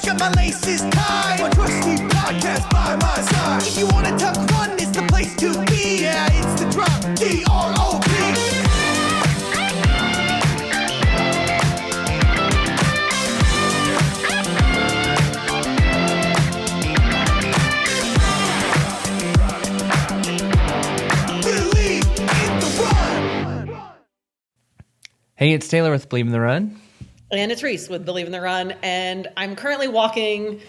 got my laces tied. My trusty podcast by my side. If you wanna talk fun, it's the place to be. Yeah, it's the drop, D-R-O-P. Believe in the run. Hey, it's Taylor with Believe in the Run. And it's Reese with Believe in the Run. And I'm currently walking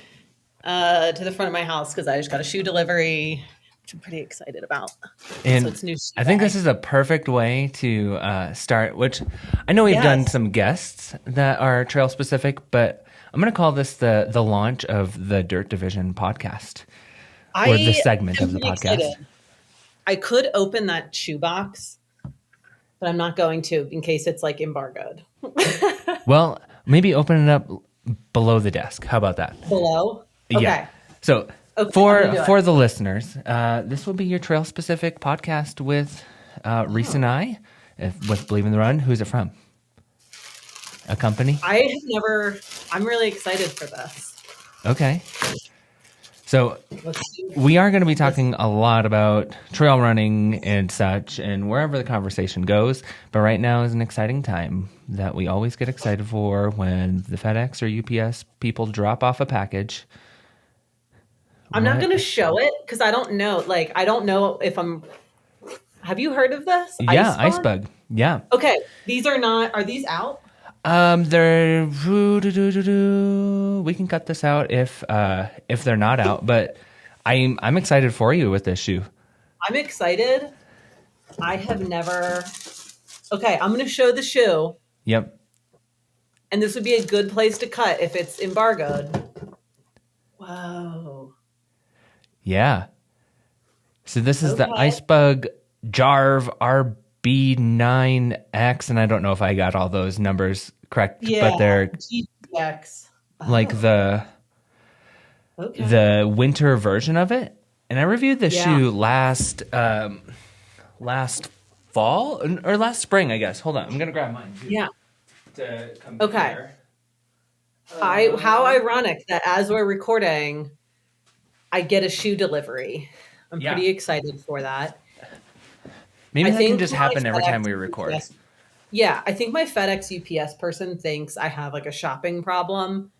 to the front of my house because I just got a shoe delivery, which I'm pretty excited about. And So it's new I think this is a perfect way to start, which I know we've done some guests that are trail specific, but I'm going to call this the launch of the Dirt Division podcast, or the segment of the podcast. Excited. I could open that shoebox, but I'm not going to in case it's like embargoed. Well, maybe open it up below the desk. How about that? Below? Okay. Yeah. So for the listeners, this will be your trail specific podcast with Reese and I, with Believe in the Run. Who's it from? A company? I'm really excited for this. Okay. So we are going to be talking a lot about trail running and such and wherever the conversation goes. But right now is an exciting time that we always get excited for when the FedEx or UPS people drop off a package. I'm not going to show it because I don't know. Like, I don't know if have you heard of this? Yeah, Ice Bug. Yeah. Okay. Are these out? They're we can cut this out if they're not out, but I'm excited for you with this shoe. I'm excited. I have never. Okay, I'm going to show the shoe. Yep. And this would be a good place to cut if it's embargoed. Whoa. Yeah. So this is the Ice Bug Jarv RB9X, and I don't know if I got all those numbers correct, but they're GTX. Like the winter version of it. And I reviewed this shoe last fall or last spring, I guess. Hold on, I'm gonna grab mine. Yeah. To compare. Okay. How ironic that as we're recording, I get a shoe delivery. I'm pretty excited for that. Maybe that can just happen every time we record. Yeah, I think my FedEx UPS person thinks I have like a shopping problem.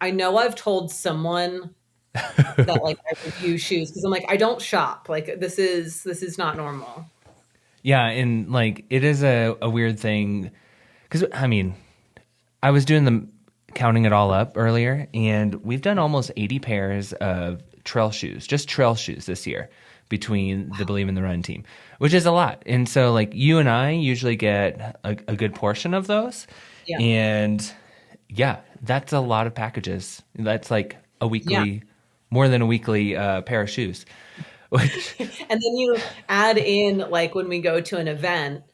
I know I've told someone that like I review shoes because I'm like, I don't shop. Like this is not normal. Yeah, and like it is a weird thing because I mean, I was doing counting it all up earlier, and we've done almost 80 pairs of trail shoes, just trail shoes this year between the Believe in the Run team, which is a lot. And so like you and I usually get a good portion of those. Yeah. And yeah, that's a lot of packages. That's like a weekly, more than a weekly pair of shoes. Which... And then you add in like when we go to an event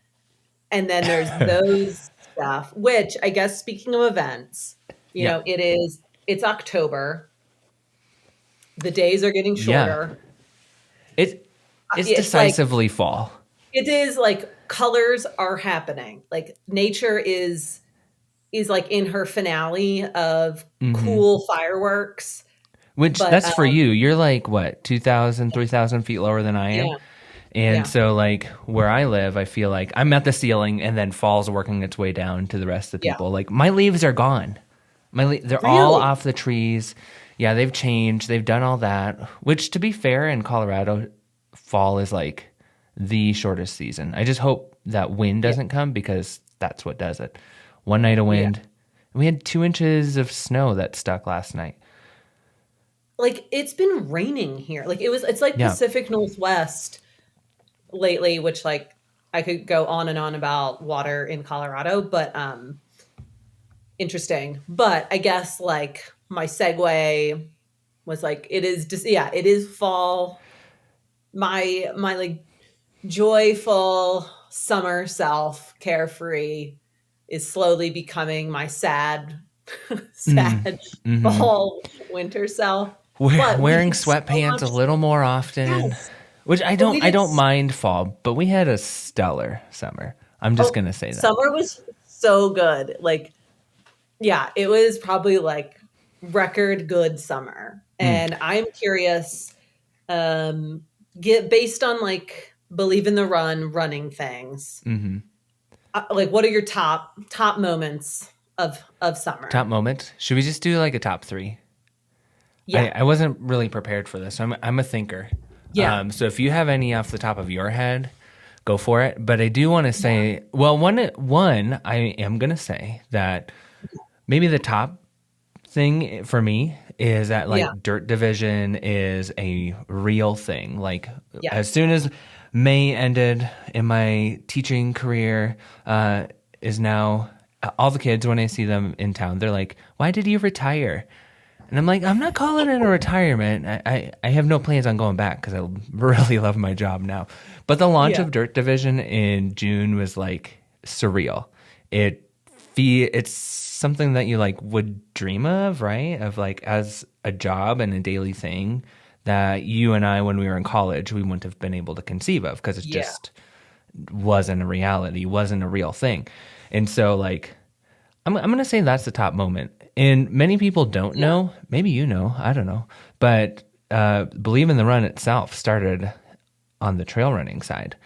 and then there's those stuff, which I guess speaking of events, you know, it's October. The days are getting shorter. It's decisively like, fall. It is like colors are happening. Like nature is like in her finale of cool fireworks. Which that's for you. You're like what, 2,000, 3,000 feet lower than I am. Yeah. And so like where I live, I feel like I'm at the ceiling and then fall's working its way down to the rest of the people. Like my leaves are gone. They're all off the trees. Yeah, they've changed. They've done all that, which to be fair, in Colorado, fall is like the shortest season. I just hope that wind doesn't come because that's what does it. One night of wind. And we had 2 inches of snow that stuck last night. Like it's been raining here. Like it's like Pacific Northwest lately, which like I could go on and on about water in Colorado, but interesting. But I guess like my segue was like, it is just, it is fall. My like joyful summer self, carefree, is slowly becoming my sad fall winter self. Wearing sweatpants a little more often, which I don't mind fall, but we had a stellar summer. I'm just going to say that. Summer was so good. Like, yeah, it was probably like record good summer. And I'm curious, based on like Believe in the Run running things. Like, what are your top moments of summer? Top moment? Should we just do like a top 3? Yeah. I wasn't really prepared for this. I'm a thinker. Yeah. So if you have any off the top of your head, go for it. But I do want to say, well, one, I am going to say that maybe the top thing for me is that like dirt division is a real thing. Like as soon as May ended in my teaching career, is now all the kids, when I see them in town, they're like, why did you retire? And I'm like, I'm not calling it a retirement. I have no plans on going back because I really love my job now. But the launch of Dirt Division in June was like surreal. It's something that you like would dream of, right? Of like as a job and a daily thing that you and I, when we were in college, we wouldn't have been able to conceive of because it just wasn't a reality, wasn't a real thing. And so like, I'm going to say that's the top moment. And many people don't know, maybe you know, I don't know, but Believe in the Run itself started on the trail running side.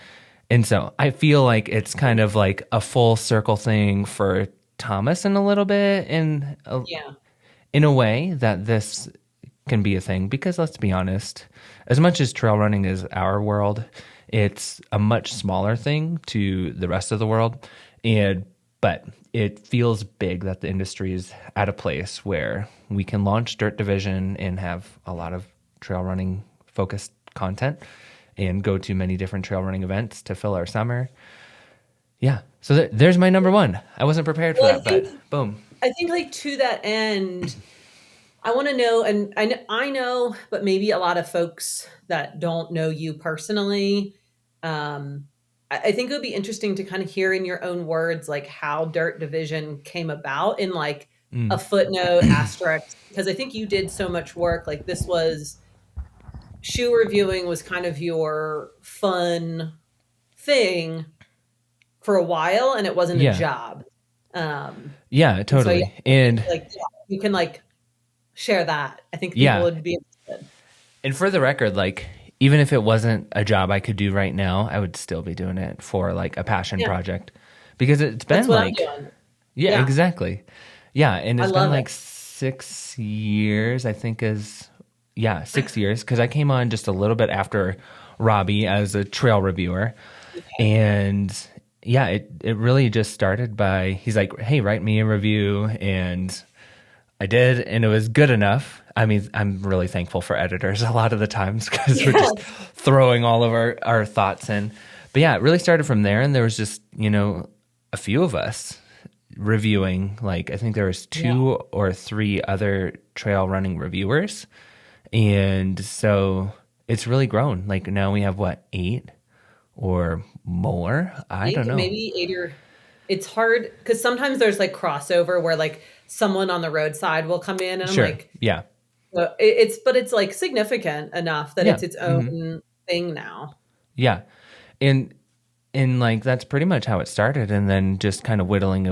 And so I feel like it's kind of like a full circle thing for Thomas in a little bit, in a way that this can be a thing. Because let's be honest, as much as trail running is our world, it's a much smaller thing to the rest of the world. But it feels big that the industry is at a place where we can launch Dirt Division and have a lot of trail running focused content and go to many different trail running events to fill our summer. Yeah. So there's my number one. I wasn't prepared for that, but boom. I think like to that end, I want to know, and I know, but maybe a lot of folks that don't know you personally, I think it would be interesting to kind of hear in your own words, like how Dirt Division came about in like a footnote, asterisk, because I think you did so much work. Like this was, shoe reviewing was kind of your fun thing for a while, and it wasn't a job. Yeah, totally. So, and like you can like share that. I think people would be interested. And for the record, like, even if it wasn't a job I could do right now, I would still be doing it for like a passion project, because it's been like, exactly. Yeah. And it's been like 6 years, I think 6 years. Cause I came on just a little bit after Robbie as a trail reviewer. And it really just started by, he's like, hey, write me a review. And I did, and it was good enough. I mean, I'm really thankful for editors a lot of the times because we're just throwing all of our thoughts in. But yeah, it really started from there, and there was just, a few of us reviewing. Like, I think there was 2 or 3 other trail running reviewers. And so it's really grown. Like now we have 8 or more? I don't know. Maybe 8 or... It's hard because sometimes there's like crossover where like someone on the roadside will come in, and I'm like, it's like significant enough that it's its own thing now. Yeah. And like, that's pretty much how it started. And then just kind of whittling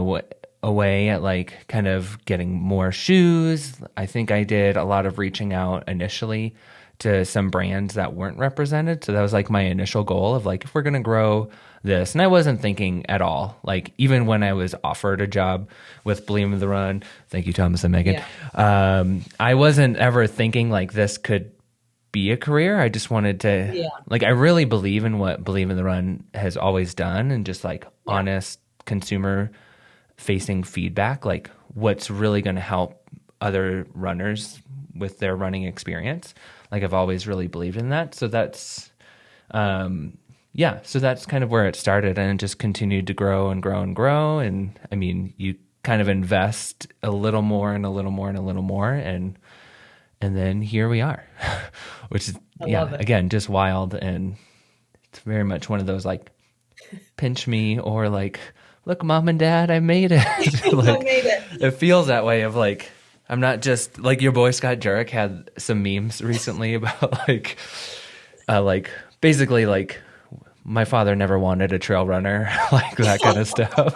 away at like kind of getting more shoes. I think I did a lot of reaching out initially to some brands that weren't represented. So that was like my initial goal of like, if we're going to grow this. And I wasn't thinking at all, like even when I was offered a job with Believe in the Run, thank you, Thomas and Megan. I wasn't ever thinking like this could be a career. I just wanted to, like, I really believe in what Believe in the Run has always done, and just like honest consumer facing feedback, like what's really going to help other runners with their running experience. Like I've always really believed in that. So that's, so that's kind of where it started, and it just continued to grow and grow and grow. And I mean, you kind of invest a little more and a little more and a little more. And then here we are, which is, again, just wild. And it's very much one of those like pinch me, or like, look, mom and dad, I made it. Like, I made it. It feels that way of like, I'm not just like, your boy Scott Jurek had some memes recently about like basically like, my father never wanted a trail runner, like that kind of stuff.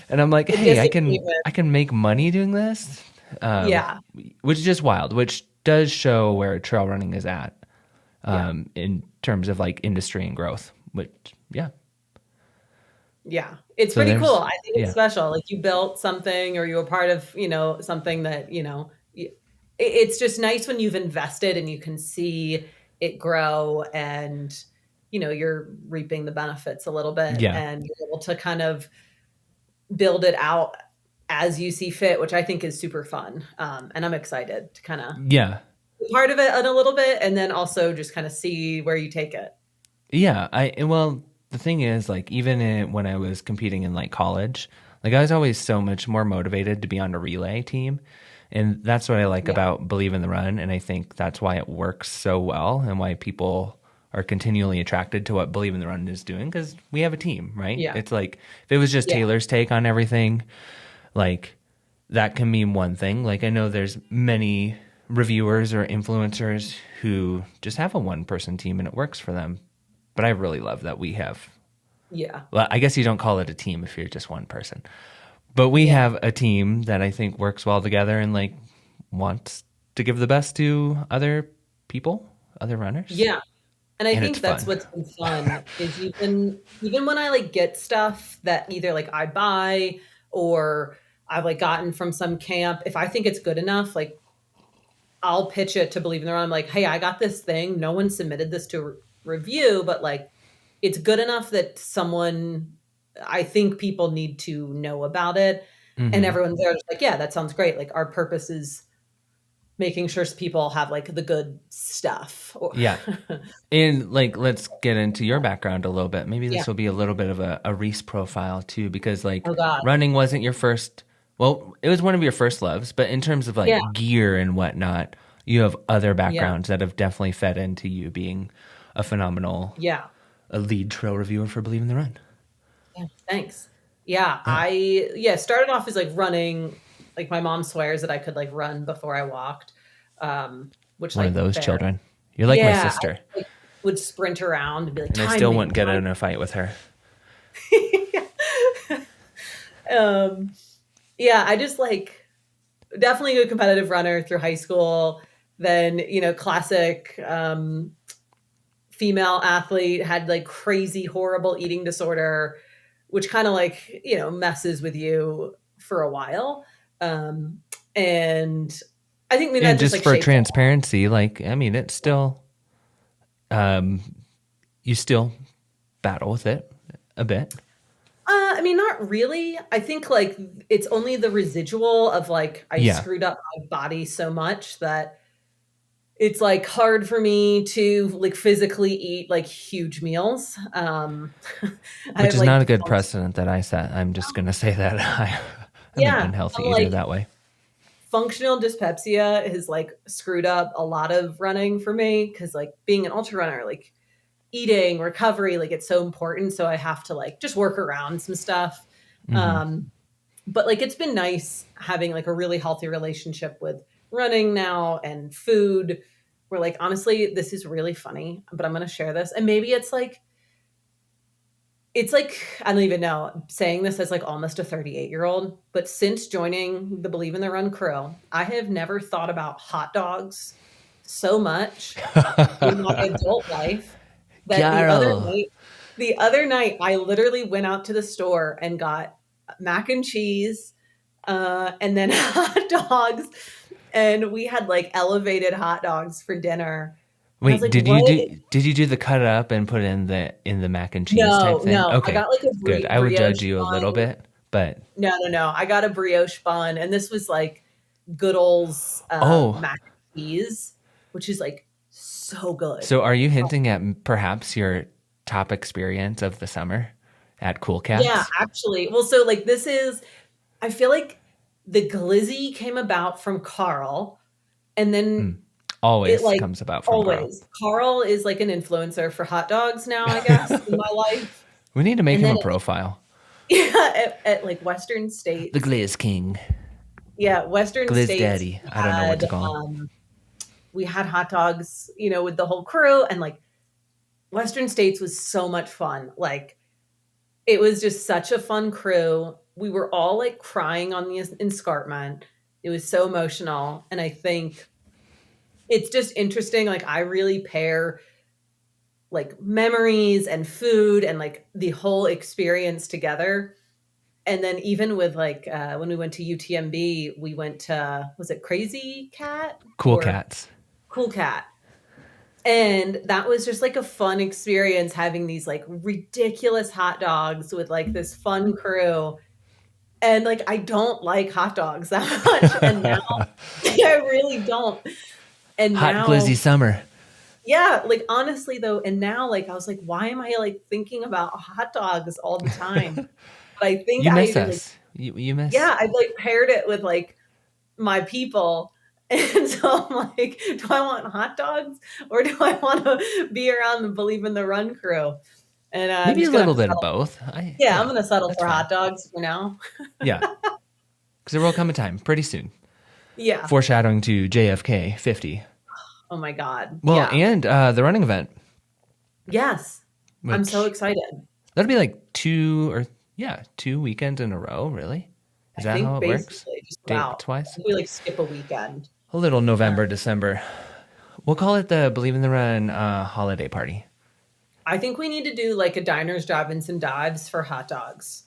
And I'm like, hey, I can make money doing this. Yeah. which is just wild, which does show where trail running is at in terms of like industry and growth, which, yeah. Yeah. It's So pretty cool. there's, I think it's yeah. special. Like you built something or you were part of, something that, it's just nice when you've invested and you can see it grow and, you're reaping the benefits a little bit Yeah. and you're able to kind of build it out as you see fit, which I think is super fun. And I'm excited to kind of Yeah. be part of it in a little bit and then also just kind of see where you take it. Yeah. Well, the thing is, like, even when I was competing in like college, like I was always so much more motivated to be on a relay team. And that's what I like Yeah. about Believe in the Run. And I think that's why it works so well and why people are continually attracted to what Believe in the Run is doing, because we have a team, right? Yeah. It's like if it was just Yeah. Taylor's take on everything, like that can mean one thing. Like I know there's many reviewers or influencers who just have a one-person team and it works for them. But I really love that we have, Yeah. well, I guess you don't call it a team if you're just one person. But we have a team that I think works well together and like wants to give the best to other people, other runners. Yeah. And I And think it's that's fun. what's been fun is even when I like get stuff that either like I buy or I've like gotten from some camp, if I think it's good enough, like I'll pitch it to Believe in the Run. I'm like, hey, I got this thing. No one submitted this to review, but like it's good enough that I think people need to know about it. And everyone's there just like, yeah, that sounds great. Like our purpose is making sure people have like the good stuff. Yeah. And like, let's get into your background a little bit. Maybe this Yeah. will be a little bit of a Reese profile too, because like Oh God. running wasn't your first, well, it was one of your first loves, but in terms of like Yeah. gear and whatnot, you have other backgrounds that have definitely fed into you being a phenomenal Yeah. a lead trail reviewer for Believe in the Run. Yeah. Thanks. Yeah. I started off as like running. Like my mom swears that I could like run before I walked. Which One like of those fair. children. You're like my sister. I like, would sprint around and be like, And I time still me, wouldn't get time in a fight with her. Yeah, I just like definitely a competitive runner through high school. Then, classic female athlete, had like crazy, horrible eating disorder, which kind of like, messes with you for a while. And I think maybe And that just just like for shaped transparency, like, I mean, it's still, you still battle with it a bit. I mean, not really. I think like it's only the residual of like I screwed up my body so much that it's like hard for me to like physically eat like huge meals. Which is not a good precedent that I set. I'm just going to say that I'm an unhealthy eater that way. Functional dyspepsia has like screwed up a lot of running for me because like being an ultra runner, like eating, recovery, like it's so important. So I have to like just work around some stuff. But like it's been nice having like a really healthy relationship with running now and food. Where like honestly, this is really funny, but I'm gonna share this. And maybe it's like I don't even know. I'm saying this as like almost a 38-year-old, but since joining the Believe in the Run crew, I have never thought about hot dogs so much in my adult life that the other night I literally went out to the store and got mac and cheese and then hot dogs, and we had like elevated hot dogs for dinner. Wait, like, did you do the cut up and put in the mac and cheese type thing? No. Okay, I got like a good. I would judge brioche you a little bun. bit, but No. I got a brioche bun, and this was like good old mac and cheese, which is like so good. So are you hinting at perhaps your top experience of the summer at Cool Cats? Yeah, actually. Well, so like I feel like the glizzy came about from Carl, and then always it like comes about from always. Carl is like an influencer for hot dogs now, I guess, in my life. We need to make him a profile. Yeah, at like Western States. The Gliz King. Yeah, Western Gliz States. Daddy. I don't know what to call him. We had hot dogs, with the whole crew, and like Western States was so much fun. Like it was just such a fun crew. We were all like crying on the escarpment. It was so emotional. And I think it's just interesting. Like I really pair like memories and food and like the whole experience together. And then even with like when we went to UTMB, we went to, was it Crazy Cat Cool or Cats. Cool Cat? And that was just like a fun experience having these like ridiculous hot dogs with like this fun crew. And like I don't like hot dogs that much. And now I really don't. And Hot now, glizzy summer. yeah, like honestly though, and now like I was like, why am I like thinking about hot dogs all the time? But I think You miss I like, us. You miss. yeah, I like paired it with like my people. And so I'm like, do I want hot dogs or do I want to be around the Believe in the Run crew? And I'm Maybe a just gonna have little to bit of settle. both. Yeah, I'm gonna settle that's for fine. hot dogs for now. Yeah, because there will come a time pretty soon. Yeah. Foreshadowing to JFK 50. Oh my God. Well, Yeah. and the running event. Yes. I'm so Which excited. that'll be like 2 weekends in a row. Really? Is I that how think it works? basically just about. Dates wise? We like skip a weekend. A little November, December. We'll call it the Believe in the Run holiday party. I think we need to do like a diners, drive-ins, and dives for hot dogs.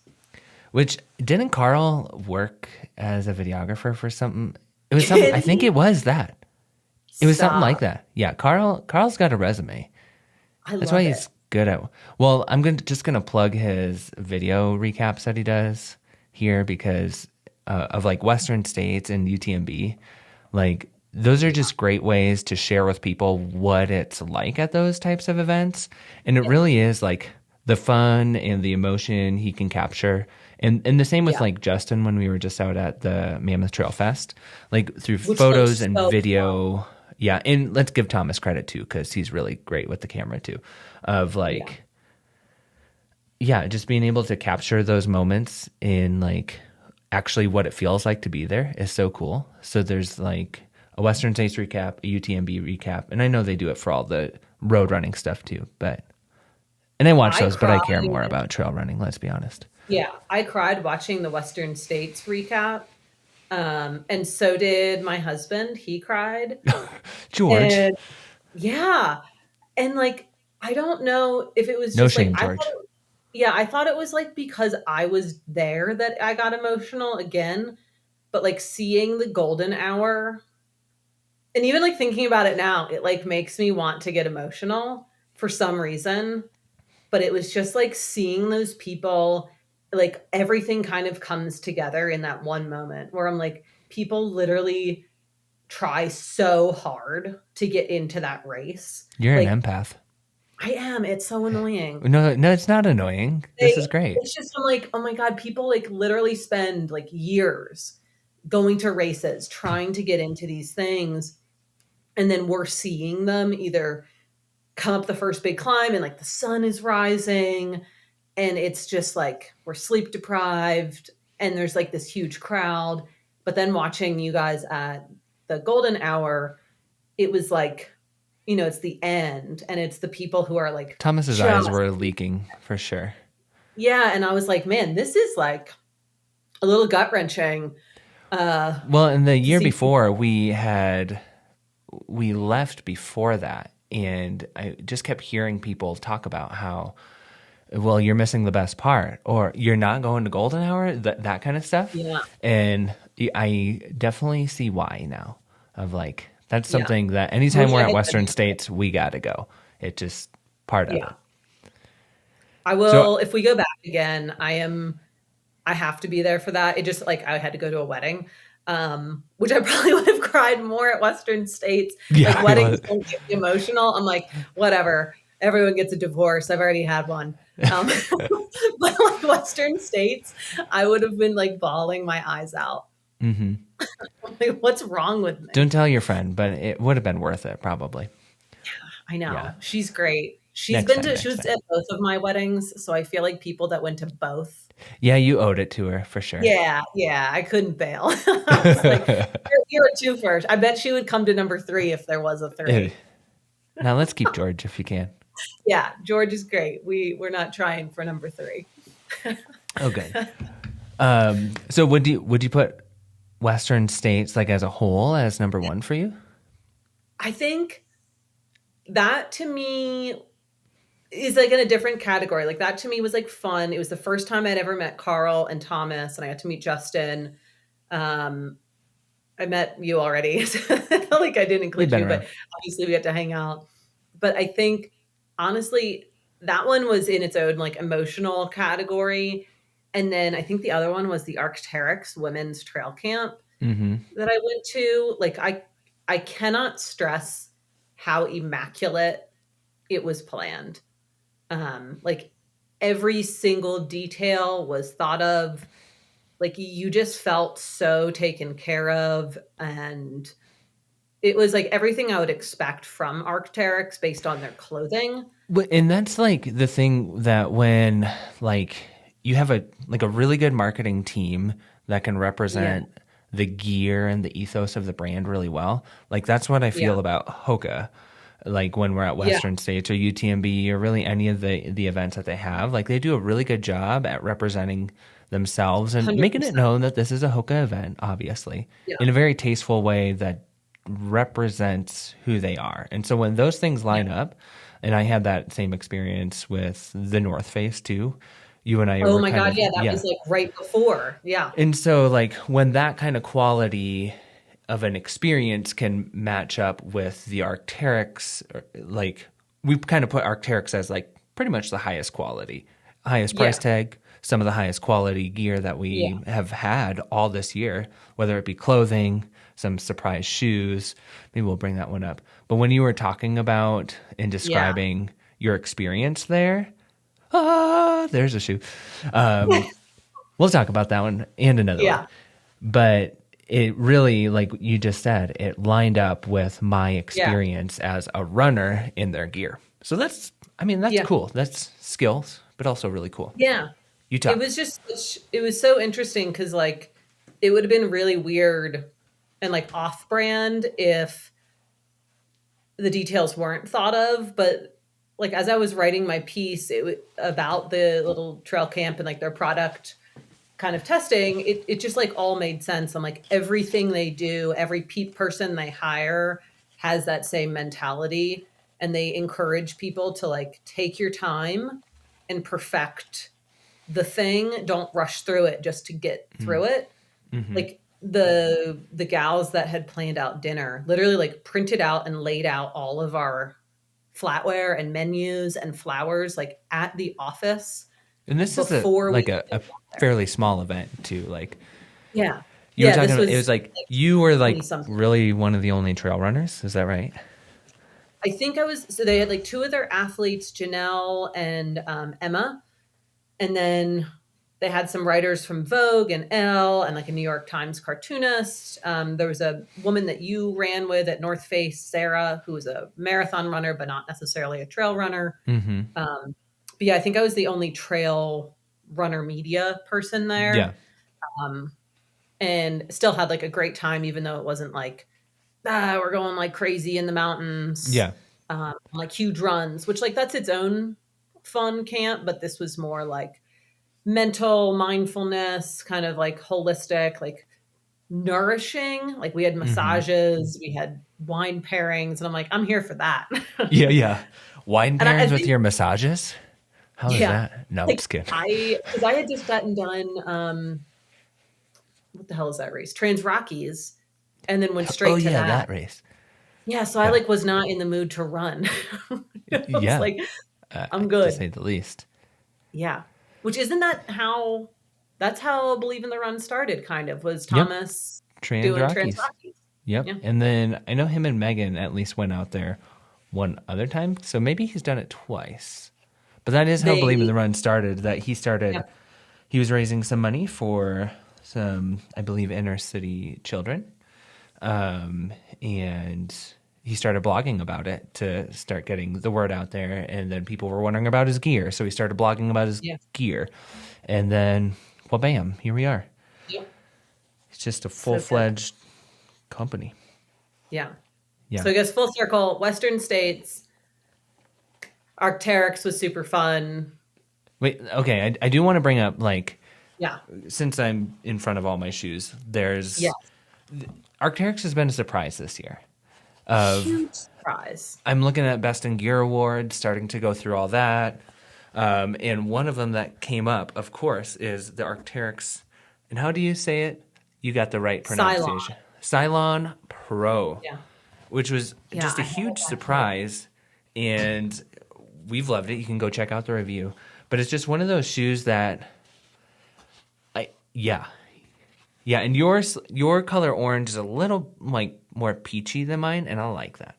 Which didn't Carl work as a videographer for something? It was something. I think it was that. It was something like that. Yeah, Carl's got a resume. That's why he's good at. Well, I'm just gonna plug his video recaps that he does here because of like Western States and UTMB. Like those are just great ways to share with people what it's like at those types of events, and it really is like the fun and the emotion he can capture. And the same with like Justin when we were just out at the Mammoth Trail Fest, like through photos and video. Fun. Yeah, and let's give Thomas credit too because he's really great with the camera too. Of like, just being able to capture those moments in like actually what it feels like to be there is so cool. So there's like a Western States recap, a UTMB recap, and I know they do it for all the road running stuff too. And I watch those, but I care more about trail running. Let's be honest. Yeah, I cried watching the Western States recap. And so did my husband. He cried. George. And, yeah. And like, I don't know if it was no just shame, like, George. I thought it was like because I was there that I got emotional again. But like seeing the golden hour and even like thinking about it now, it like makes me want to get emotional for some reason. But it was just like seeing those people, like everything kind of comes together in that one moment where I'm like, people literally try so hard to get into that race. You're like, an empath. I am. It's so annoying. No, it's not annoying. This is great. It's just, I'm like, oh my God, people like literally spend like years going to races, trying to get into these things. And then we're seeing them either come up the first big climb and like the sun is rising and it's just like we're sleep deprived and there's like this huge crowd. But then watching you guys at the golden hour, it was like, you know, it's the end and it's the people who are like Thomas's eyes were leaking for sure. Yeah. And I was like, man, this is like a little gut wrenching. Well, in the year before we left before that. And I just kept hearing people talk about how, well, you're missing the best part, or you're not going to golden hour, that kind of stuff. Yeah. And I definitely see why now. Of like, that's something that anytime we're at Western States, we got to go. It's just part of it. I will, if we go back again, I have to be there for that. It just like, I had to go to a wedding. Which I probably would have cried more at Western States. Yeah, like weddings don't get me emotional. I'm like, whatever. Everyone gets a divorce. I've already had one. But like Western States, I would have been like bawling my eyes out. Mm-hmm. Like, what's wrong with me? Don't tell your friend, but it would have been worth it probably. Yeah, I know. Yeah. She's great. She was at both of my weddings, so I feel like people that went to both. Yeah, you owed it to her for sure. Yeah, I couldn't bail. I was like, you're a 2 first. I bet she would come to number 3 if there was a 3. Now let's keep George if you can. Yeah, George is great. We're not trying for number 3. Oh, good. So would you put Western States, like as a whole, as number one for you? I think that to me is like in a different category. Like that to me was like fun. It was the first time I'd ever met Carl and Thomas, and I got to meet Justin. I met you already. So I felt like I didn't include you, but obviously we got to hang out. But I think honestly, that one was in its own like emotional category. And then I think the other one was the Arc'teryx Women's Trail Camp that I went to. Like I cannot stress how immaculate it was planned. Like every single detail was thought of. Like you just felt so taken care of, and it was like everything I would expect from Arc'teryx based on their clothing. And that's like the thing that when like you have a really good marketing team that can represent the gear and the ethos of the brand really well. Like that's what I feel about Hoka. Like when we're at Western States or UTMB or really any of the events that they have, like they do a really good job at representing themselves and 100%. making it known that this is a Hoka event, obviously, in a very tasteful way that represents who they are. And so when those things line up, and I had that same experience with the North Face too. You and I Oh my God, that was like right before. Yeah. And so like when that kind of quality of an experience can match up with the Arc'teryx, like we kind of put Arc'teryx as like pretty much the highest quality, highest price tag, some of the highest quality gear that we have had all this year, whether it be clothing, some surprise shoes. Maybe we'll bring that one up. But when you were talking about and describing your experience there, there's a shoe. We'll talk about that one and another one. But it really, like you just said, it lined up with my experience as a runner in their gear. So that's cool. That's skills, but also really cool. Yeah. You talk. It was so interesting because like it would have been really weird and like off-brand if the details weren't thought of. But like as I was writing my piece about the little trail camp and like their product kind of testing, it just like all made sense. I'm like everything they do, every person they hire has that same mentality, and they encourage people to like take your time and perfect the thing. Don't rush through it just to get through it. Like the gals that had planned out dinner literally like printed out and laid out all of our flatware and menus and flowers like at the office. And this is a fairly small event too. Like you were talking about, it was like you were like really one of the only trail runners. Is that right? I think I was. So they had like two of their athletes, Janelle and Emma. And then they had some writers from Vogue and Elle and like a New York Times cartoonist. There was a woman that you ran with at North Face, Sarah, who was a marathon runner, but not necessarily a trail runner. But yeah, I think I was the only trail runner media person there. Yeah. And still had like a great time, even though it wasn't like, we're going like crazy in the mountains. Yeah. Like huge runs, which like that's its own fun camp, but this was more like mental mindfulness, kind of like holistic, like nourishing. Like we had massages, we had wine pairings, and I'm like, I'm here for that. Yeah. Wine pairings with your massages? How is that? No, like, I'm just kidding. Because I had just gotten done, what the hell is that race? Trans Rockies, and then went straight to that race. Yeah, so I like was not in the mood to run. Like, I'm good. To say the least. Yeah. Which isn't that's how Believe in the Run started, kind of, was Thomas doing Trans Rockies. Yep. Yeah. And then I know him and Megan at least went out there one other time. So maybe he's done it twice. But that is how Believe in the Run started, that he was raising some money for some, I believe, inner city children. And he started blogging about it to start getting the word out there. And then people were wondering about his gear. So he started blogging about his gear. And then, well, bam, here we are. Yep. It's just a full-fledged company. Yeah. So I guess full circle, Western States, Arc'teryx was super fun. Wait, okay. I do want to bring up, like, since I'm in front of all my shoes, there's Arc'teryx has been a surprise this year. Huge surprise. I'm looking at Best in Gear Awards, starting to go through all that. And one of them that came up, of course, is the Arc'teryx. And how do you say it? You got the right pronunciation. Cylon Pro. Yeah. Which was just a huge surprise. And we've loved it. You can go check out the review. But it's just one of those shoes that, yeah. And your color orange is a little like more peachy than mine, and I like that.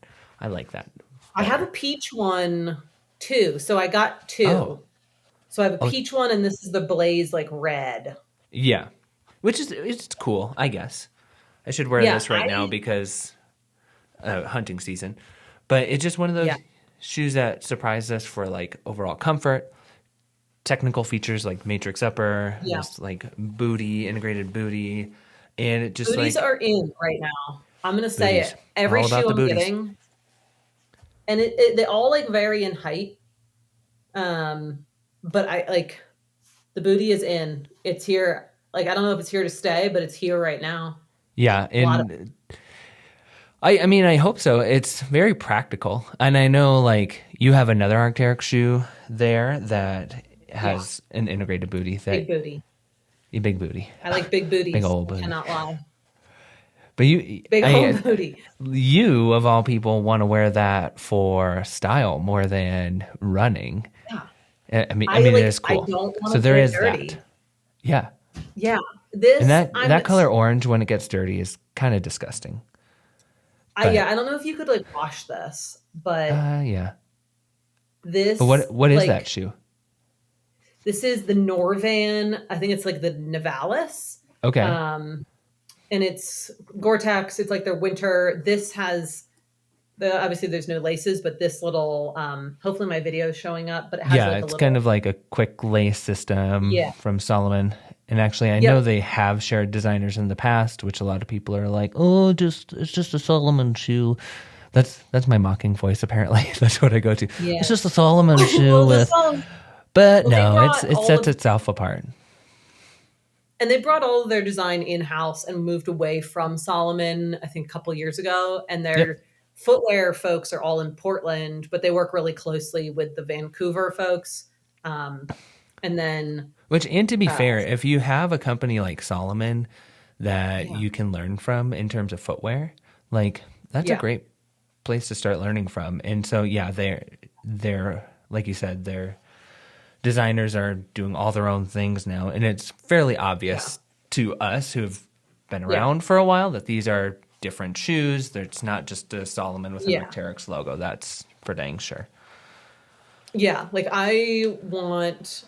I have a peach one too, so I got two. Oh. So I have a peach one, and this is the blaze like red. Yeah, which is it's cool, I guess. I should wear this right now because hunting season. But it's just one of those shoes that surprised us for like overall comfort, technical features like matrix upper, just like booty, integrated booty, and it just booties are in right now. I'm gonna say booties. it. Every All about shoe the I'm booties. getting, and they all like vary in height. But I like the booty is in. It's here. Like I don't know if it's here to stay, but it's here right now. Yeah, and I mean I hope so. It's very practical, and I know like you have another Arc'teryx shoe there that has an integrated booty. Big booty. Big booty. I like big booties. Big old booty. I cannot lie. But old booty. You of all people want to wear that for style more than running. Yeah. I mean it is cool. I don't want so there is dirty. that. Yeah. Yeah. This and that color orange when it gets dirty is kind of disgusting. I don't know if you could like wash this, but yeah. This. But what is that shoe? This is the Norvan. I think it's like the Nivalis. Okay. And it's Gore-Tex. It's like their winter. This has obviously there's no laces, but this little. Hopefully my video is showing up, but it has it's kind of like a quick lace system from Solomon. And actually, I know they have shared designers in the past, which a lot of people are like, "Oh, it's just a Solomon shoe." That's my mocking voice. Apparently, that's what I go to. Yeah. It's just a Solomon shoe with. But no, it sets itself apart. And they brought all of their design in-house and moved away from Solomon, I think, a couple years ago. And their footwear folks are all in Portland, but they work really closely with the Vancouver folks. And to be fair, if you have a company like Solomon that you can learn from in terms of footwear, like that's a great place to start learning from. And so, they're like you said, they're designers are doing all their own things now, and it's fairly obvious to us who've been around for a while that these are different shoes. It's not just a Solomon with an Arc'teryx logo. That's for dang sure. Yeah, like I want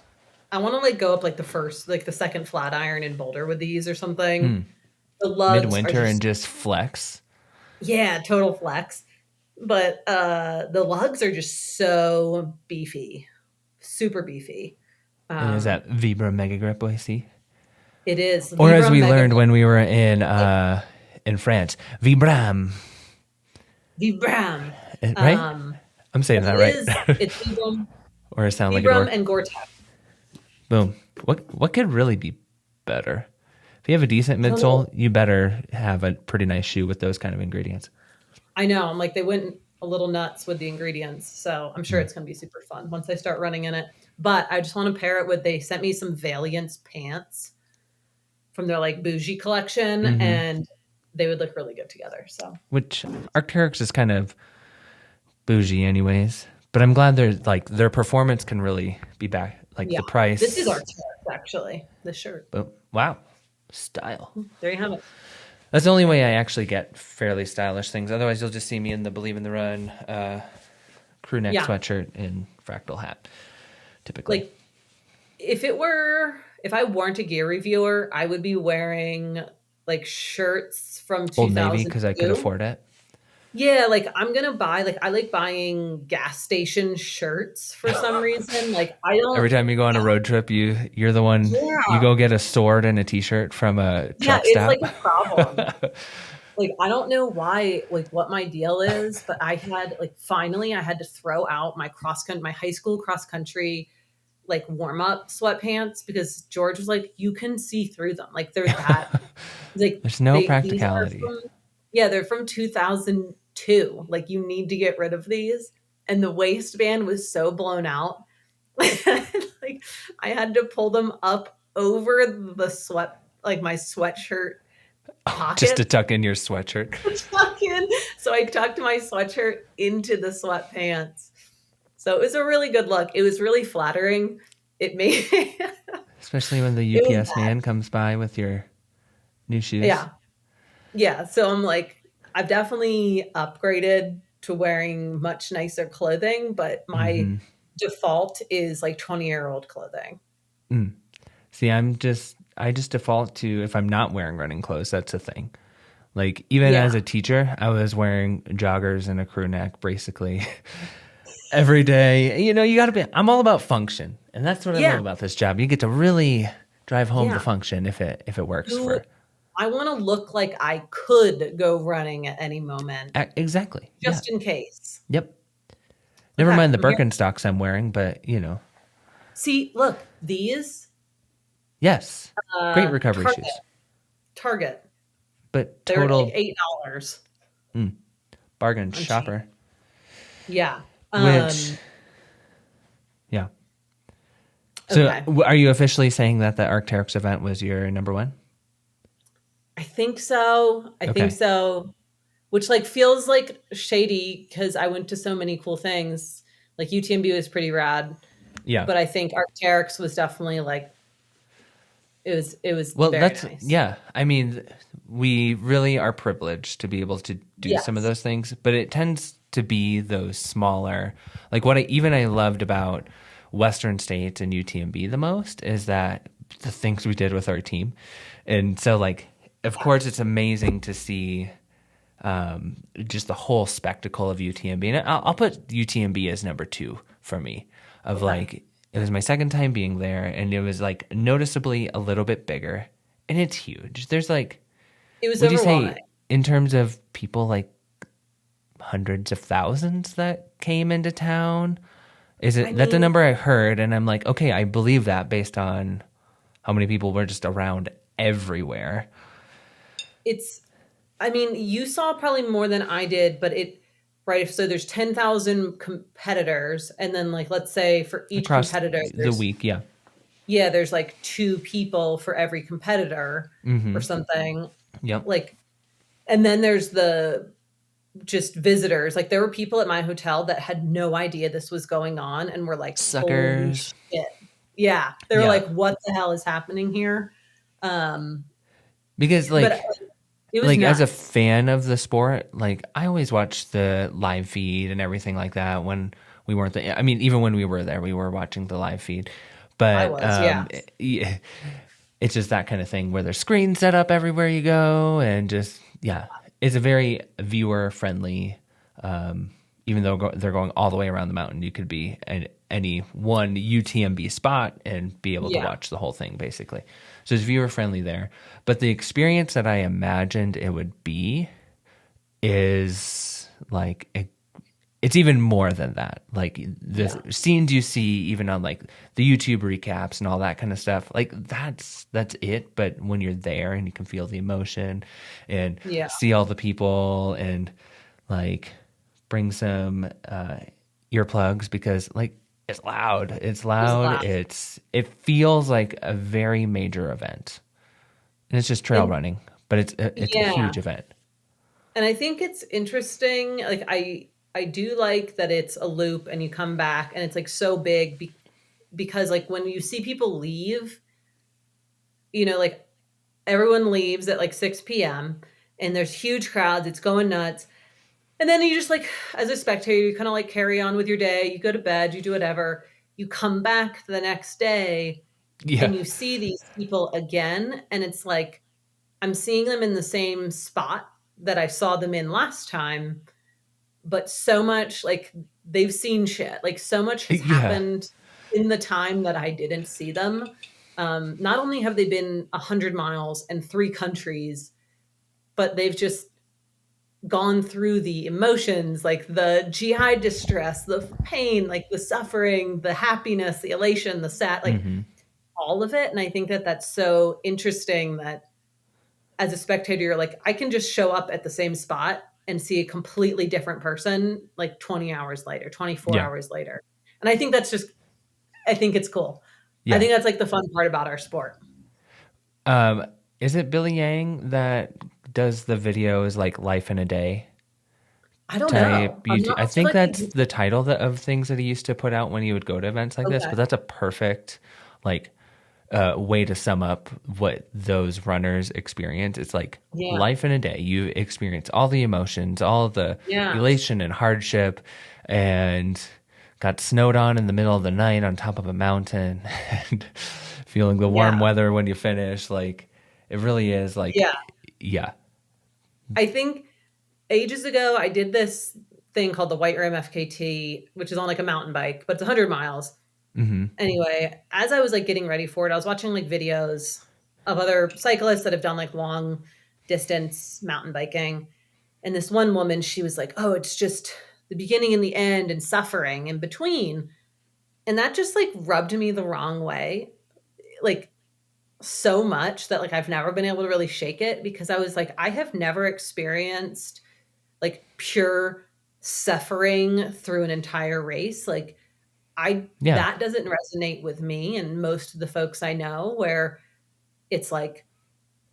to like go up like the second flat iron in Boulder with these or something. The lugs midwinter and just flex. Yeah, total flex. But the lugs are just so beefy. Super beefy. And is that Vibram Mega Grip OC? It is. Or Vibram as we learned when we were in France, Vibram. Vibram. Right? I'm saying that right. It's Vibram. Or it sounds like a Vibram and Gore-Tex. Boom. What could really be better? If you have a decent midsole, you better have a pretty nice shoe with those kind of ingredients. I know. I'm like, they went a little nuts with the ingredients. So I'm sure it's going to be super fun once I start running in it. But I just want to pair it with, they sent me some Valiance pants from their like bougie collection and they would look really good together. So, which Arc'teryx is kind of bougie anyways, but I'm glad their performance can really be back. Like the price. This is Arc'teryx actually, this shirt. But wow. Style. There you have it. That's the only way I actually get fairly stylish things. Otherwise, you'll just see me in the Believe in the Run crew neck sweatshirt and fractal hat, typically. Like, if I weren't a gear reviewer, I would be wearing like shirts from 2002. Old Navy because I could afford it. Yeah, like I'm gonna buy I like buying gas station shirts for some reason. Like I don't. Every time you go on a road trip, you're the one. Yeah. You go get a sword and a T-shirt from a truck stop. It's like a problem. Like I don't know why, like what my deal is, but I had finally I had to throw out my high school cross country like warm up sweatpants because George was like, you can see through them. Like they're that like There's no these are practicality. they're from 2002. Like you need to get rid of these. And the waistband was so blown out. Like I had to pull them up over the like my sweatshirt pocket. Just to tuck in your sweatshirt. So I tucked my sweatshirt into the sweatpants. So it was a really good look. It was really flattering. It made especially when the UPS man comes by with your new shoes. Yeah. So I'm like, I've definitely upgraded to wearing much nicer clothing, but my default is like 20-year-old clothing. See, I just default to, if I'm not wearing running clothes, that's a thing. Like even as a teacher, I was wearing joggers and a crew neck basically every day. You know, you got to be, I'm all about function. And that's what I love about this job. You get to really drive home the function if it works for. I want to look like I could go running at any moment. Exactly. Just in case. Yep. Never mind the Birkenstocks I'm wearing, but you know. See, look, these. Yes. Great recovery shoes. Target. But total. They're like $8. Bargain shopper. Cheap. Yeah. Which. Yeah. So are you officially saying that the Arc'teryx event was your number one? I think so. I think so. Which like feels like shady because I went to so many cool things. Like UTMB was pretty rad. Yeah. But I think Arc'teryx was definitely like it was very nice. Yeah. I mean, we really are privileged to be able to do some of those things, but it tends to be those smaller, like what I loved about Western States and UTMB the most is that the things we did with our team. And so like, of course, it's amazing to see just the whole spectacle of UTMB. And I'll put UTMB as number 2 for me of like, it was my second time being there and it was like noticeably a little bit bigger and it's huge. There's like, it was overwhelming. In terms of people, like hundreds of thousands that came into town? That's a number I heard and I'm like, okay, I believe that based on how many people were just around everywhere. You saw probably more than I did, but so there's 10,000 competitors. And then like, let's say for each competitor, the week. Yeah. Yeah. There's like 2 people for every competitor or something. Yep. Like, and then there's the just visitors. Like there were people at my hotel that had no idea this was going on and were like, suckers. Holy shit. Yeah. They were like, what the hell is happening here? Because like, it was like nuts. as a fan of the sport, like I always watched the live feed and everything like that when we weren't there. I mean, even when we were there, we were watching the live feed. But it's just that kind of thing where there's screens set up everywhere you go, and just it's a very viewer friendly. Even though they're going all the way around the mountain, you could be at any one UTMB spot and be able to watch the whole thing, basically. So it's viewer friendly there. But the experience that I imagined it would be is like it's even more than that. Like the scenes you see even on like the YouTube recaps and all that kind of stuff, like that's it. But when you're there and you can feel the emotion and see all the people and like bring some earplugs because like it's loud. It feels like a very major event. And it's just trail running, but it's a huge event. And I think it's interesting. Like I do like that it's a loop and you come back and it's like so big because like when you see people leave, you know, like everyone leaves at like 6 p.m. and there's huge crowds. It's going nuts. And then you just like, as a spectator, you kind of like carry on with your day. You go to bed, you do whatever. You come back the next day and you see these people again. And it's like, I'm seeing them in the same spot that I saw them in last time. But so much like they've seen shit. Like so much has happened in the time that I didn't see them. Not only have they been 100 miles and 3 countries, but they've just gone through the emotions, like the GI distress, the pain, like the suffering, the happiness, the elation, the sad, like all of it. And I think that that's so interesting that as a spectator, you're like, I can just show up at the same spot and see a completely different person like 20 hours later, 24 Yeah. hours later. And I think that's just, I think it's cool. I Yeah. think that's like the fun part about our sport. Is it Billy Yang that does the videos like Life in a Day I don't type know. I'm YouTube? not I sure, think like, that's the title of things that he used to put out when he would go to events like this. okay. But that's a perfect like way to sum up what those runners experience. It's like Yeah. life in a day. You experience all the emotions, all the Yeah. elation and hardship, and got snowed on in the middle of the night on top of a mountain and feeling the warm Yeah. weather when you finish. Like it really is like, Yeah. yeah. I think ages ago, I did this thing called the White Rim FKT, which is on like a mountain bike, but it's 100 miles. Anyway, as I was like getting ready for it, I was watching like videos of other cyclists that have done like long distance mountain biking. And this one woman, she was like, oh, it's just the beginning and the end and suffering in between. And that just like rubbed me the wrong way, like so much that like I've never been able to really shake it, because I was like, I have never experienced like pure suffering through an entire race. Like Yeah. that doesn't resonate with me and most of the folks I know, where it's like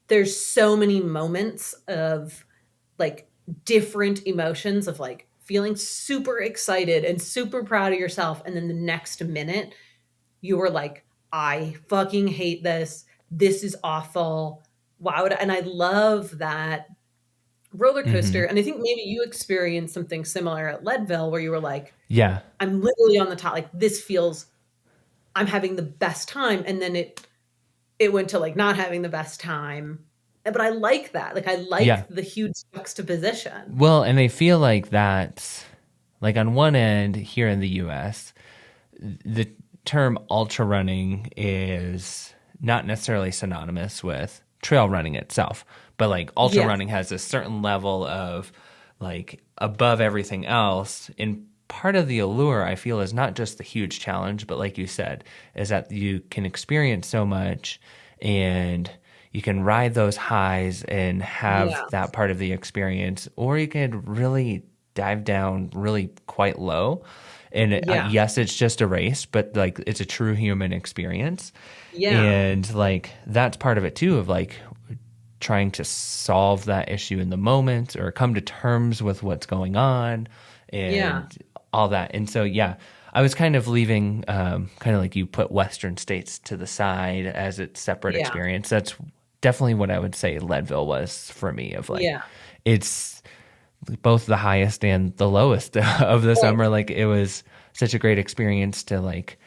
there's so many moments of like different emotions of like feeling super excited and super proud of yourself, and then the next minute you were like, I fucking hate this. This is awful. Why would I? And I love that roller coaster. And I think maybe you experienced something similar at Leadville where you were like, Yeah. I'm literally on the top. Like this feels, I'm having the best time. And then it went to like not having the best time. But I like that. Like I like Yeah. the huge juxtaposition. Well, and I feel like that's like on one end here in the US, the term ultra running is not necessarily synonymous with trail running itself, but like ultra Yes. running has a certain level of like above everything else. And part of the allure, I feel, is not just the huge challenge, but like you said, is that you can experience so much and you can ride those highs and have Yeah. that part of the experience, or you can really dive down really quite low. And Yeah. yes, it's just a race, but like it's a true human experience. Yeah. And like that's part of it too, of like trying to solve that issue in the moment or come to terms with what's going on and all that. And so, yeah, I was kind of leaving, kind of like you put Western States to the side as its separate experience. That's definitely what I would say Leadville was for me, of like, it's both the highest and the lowest of the summer. Like it was such a great experience to like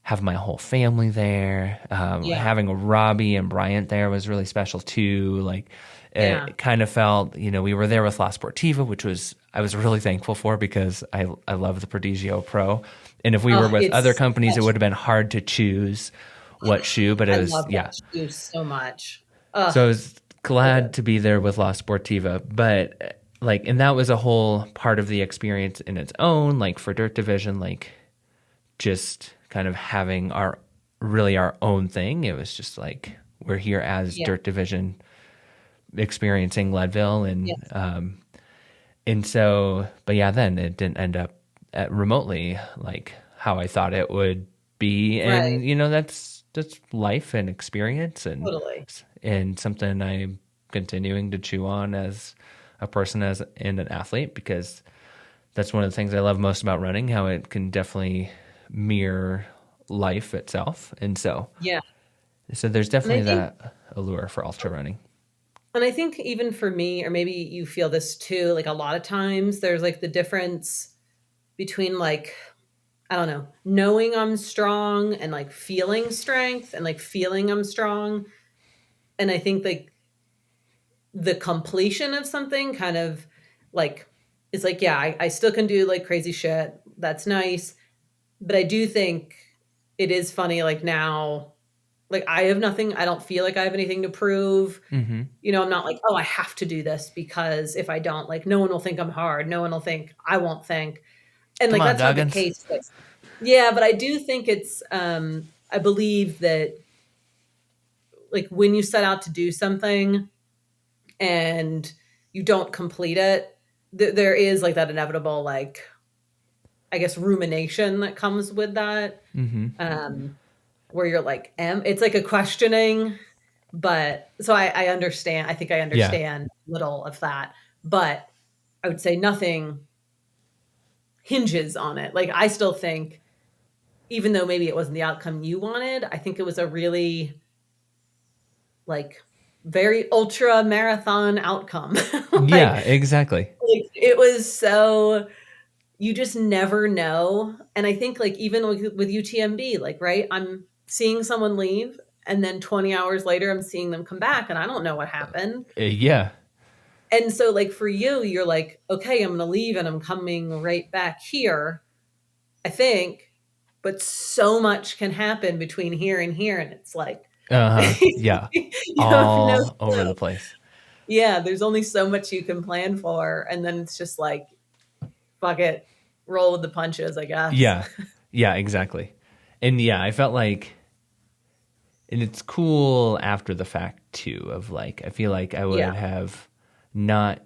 have my whole family there. Having Robbie and Bryant there was really special too. Like it kind of felt, you know, we were there with La Sportiva, which was, I was really thankful for, because I love the Prodigio Pro. And if we were with other companies, it would have been hard to choose what shoe, but it was, love that shoe so much. So I was glad to be there with La Sportiva, but like, and that was a whole part of the experience in its own, like for Dirt Division, like just kind of having our own thing. It was just like, we're here as Dirt Division experiencing Leadville. And so, but yeah, then it didn't end up at remotely like how I thought it would be. And, you know, that's life and experience and something I'm continuing to chew on as a person and an athlete, because that's one of the things I love most about running, how it can definitely mirror life itself. And so there's definitely that allure for ultra running. And I think even for me, or maybe you feel this too, like a lot of times there's like the difference between like, I don't know, knowing I'm strong and like feeling strength and like feeling I'm strong. And I think like the completion of something kind of like, it's like, yeah, I still can do like crazy shit. That's nice. But I do think it is funny, like now like, I have nothing, I don't feel like I have anything to prove. Mm-hmm. You know, I'm not like, oh, I have to do this because if I don't, like, no one will think I'm hard. No one will think, I won't think. And Come like, on, that's not the Goggins. case. But yeah, but I do think it's, I believe that like when you set out to do something and you don't complete it, there is like that inevitable, like, I guess, rumination that comes with that. Mm-hmm. Where you're like, it's like a questioning, but so I understand. I think I Yeah. understand little of that, but I would say nothing hinges on it. Like, I still think, even though maybe it wasn't the outcome you wanted, I think it was a really like very ultra marathon outcome. Yeah, like, exactly. like it was so, you just never know. And I think like even with UTMB, like, right, I'm seeing someone leave and then 20 hours later I'm seeing them come back and I don't know what happened. Yeah. And so like for you, you're like, okay, I'm going to leave and I'm coming right back here, I think, but so much can happen between here and here. And it's like, Uh-huh. Yeah. you have no All over clue. the place. Yeah, there's only so much you can plan for. And then it's just like, fuck it, roll with the punches, I guess. Yeah. Yeah, exactly. And yeah, I felt like, and it's cool after the fact too, of like, I feel like I would Yeah. have not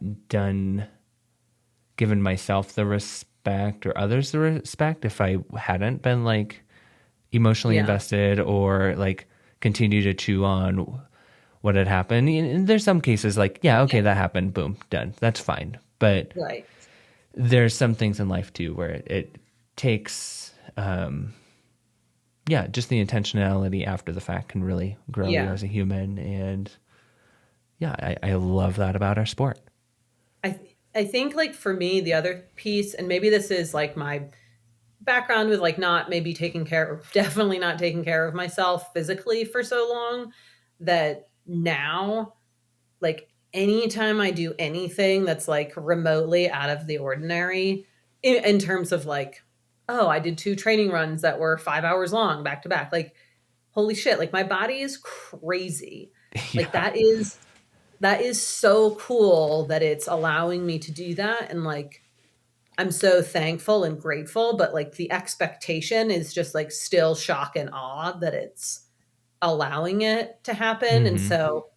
given myself the respect or others the respect if I hadn't been like emotionally Yeah. invested or like continue to chew on what had happened. And there's some cases like, yeah, okay, that happened, boom, done. That's fine. But Right. there's some things in life too where it takes, just the intentionality after the fact can really grow you as a human. And yeah, I love that about our sport. I think like for me, the other piece, and maybe this is like my background with like not maybe definitely not taking care of myself physically for so long, that now, like anytime I do anything that's like remotely out of the ordinary in terms of like, oh, I did 2 training runs that were 5 hours long back to back. Like, holy shit, like my body is crazy. Like that is so cool that it's allowing me to do that. And like, I'm so thankful and grateful, but like the expectation is just like still shock and awe that it's allowing it to happen. And so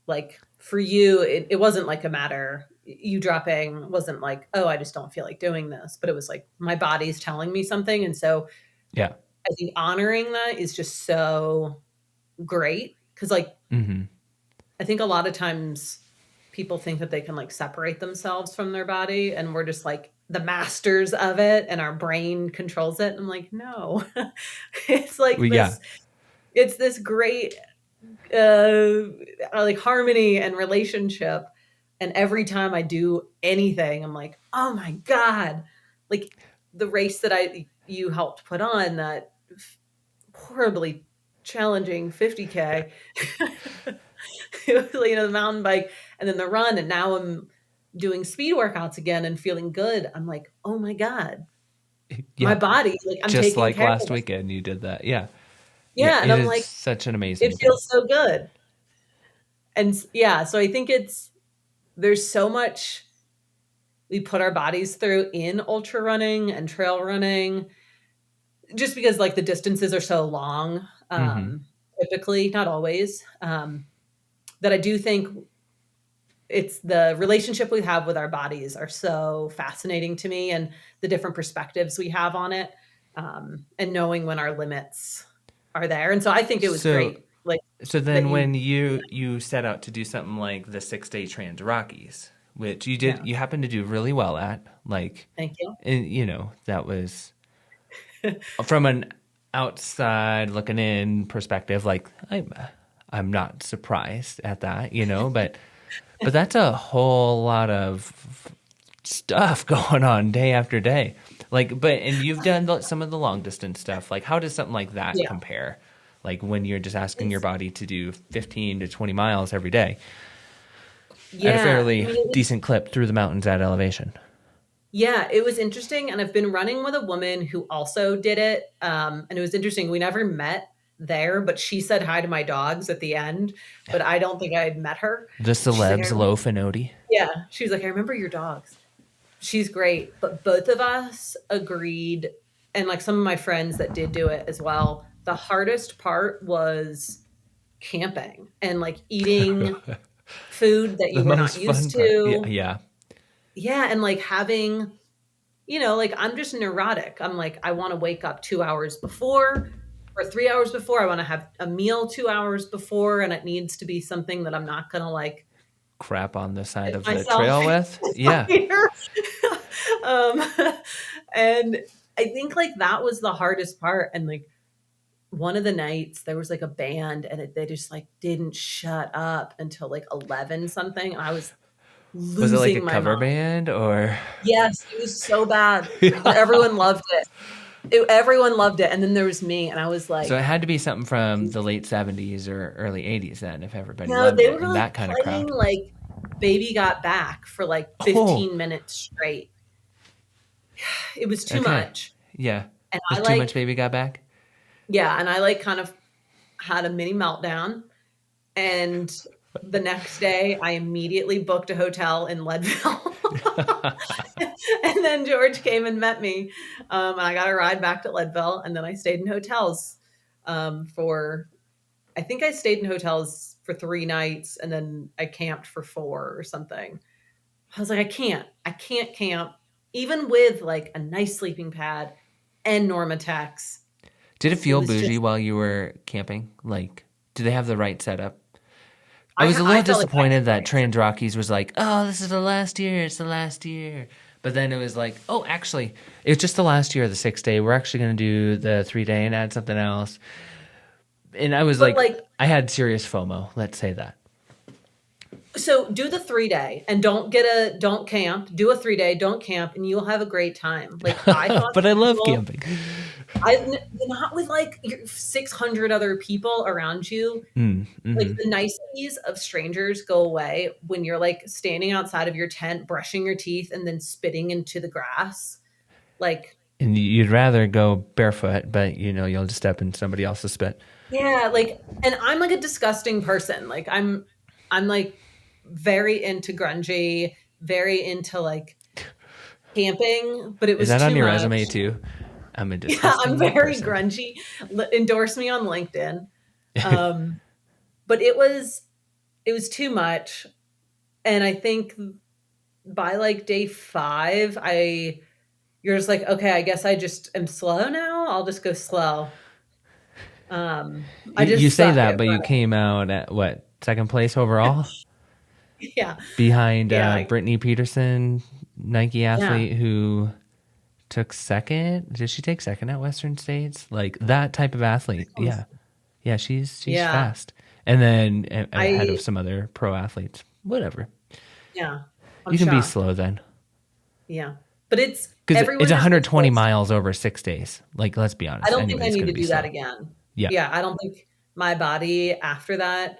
like for you, it wasn't like a matter, you dropping wasn't like, oh, I just don't feel like doing this, but it was like my body's telling me something. And so Yeah. I think honoring that is just so great. Cause like, I think a lot of times people think that they can like separate themselves from their body and we're just like the masters of it and our brain controls it. And I'm like, no, it's like Well, yeah. it's this great like harmony and relationship. And every time I do anything, I'm like, oh my God, like the race that you helped put on, that horribly challenging 50K, the mountain bike and then the run. And now I'm doing speed workouts again and feeling good. I'm like, oh my God, my body, like I'm just taking like care last of it. weekend you did that. Yeah. Yeah. And I'm is like, such an amazing it feels so good. And yeah, so I think there's so much we put our bodies through in ultra running and trail running, just because like the distances are so long, typically, not always, that I do think it's the relationship we have with our bodies are so fascinating to me, and the different perspectives we have on it, and knowing when our limits are there. And so I think it was great. Like, so then when you set out to do something like the 6-day Trans Rockies, which you did, you happened to do really well at, like, thank you. And, that was from an outside looking in perspective, like I'm not surprised at that, but that's a whole lot of stuff going on day after day. Like, and you've done some of the long distance stuff. Like, how does something like that compare? Like when you're just asking your body to do 15 to 20 miles every day at a fairly decent clip through the mountains at elevation. Yeah, it was interesting. And I've been running with a woman who also did it. And it was interesting. We never met there, but she said hi to my dogs at the end, but I don't think I had met her. The celebs, Loaf and Odie. Yeah. She was like, I remember your dogs. She's great. But both of us agreed, and like some of my friends that did do it as well, the hardest part was camping and like eating food that you were not used to. Yeah. Yeah. And like having, like I'm just neurotic. I'm like, I want to wake up 2 hours before or 3 hours before. I want to have a meal 2 hours before, and it needs to be something that I'm not going to like crap on the side of the myself trail with. Yeah. And I think like that was the hardest part. And like one of the nights there was like a band, and they just like didn't shut up until like 11 something. And I was losing Was it like a my cover mind. band or? Yes, it was so bad. But everyone loved it. Everyone loved it. And then there was me, and I was like, so it had to be something from the late 70s or early 80s then, if everybody no, loved they it were in like that kind of playing crowd. like Baby Got Back for like 15 minutes straight. It was too much. Yeah. And Was too much Baby Got Back? Yeah, and I like kind of had a mini meltdown. And the next day I immediately booked a hotel in Leadville. And then George came and met me. And I got a ride back to Leadville, and then I stayed in hotels I think I stayed in hotels for 3 nights, and then I camped for 4 or something. I was like, I can't camp, even with like a nice sleeping pad and Normatex. Did it feel bougie while you were camping? Like, do they have the right setup? I was a little disappointed that Trans Rockies was like, oh, this is the last year. It's the last year. But then it was like, oh, actually, it's just the last year of the 6-day. We're actually going to do the 3-day and add something else. And I was like, I had serious FOMO. Let's say that. So do the 3-day and don't camp. Do a 3-day, don't camp, and you'll have a great time. Like I thought, but I love camping. Not with like 600 other people around you. Mm-hmm. Like the niceties of strangers go away when you're like standing outside of your tent, brushing your teeth, and then spitting into the grass. Like, and you'd rather go barefoot, but you'll just step in somebody else's spit. Yeah, like, and I'm like a disgusting person. Like I'm like very into grungy, very into like camping, but it was Is that too on your much. resume too? I'm a disgusting I'm very person. grungy. Endorse me on LinkedIn. But it was too much. And I think by like day 5, you're just like, okay, I guess I just am slow now. I'll just go slow. You say that, but you came out at what, 2nd place overall? Yeah. Behind Brittany Peterson, Nike athlete who took 2nd. Did she take 2nd at Western States? Like that type of athlete. Yeah. Yeah, she's fast. And then ahead of some other pro athletes. Whatever. Yeah. You can be slow then. Yeah. But it's 120 miles over 6 days. Like, let's be honest. I don't think I need to do that again. Yeah. Yeah. I don't think my body after that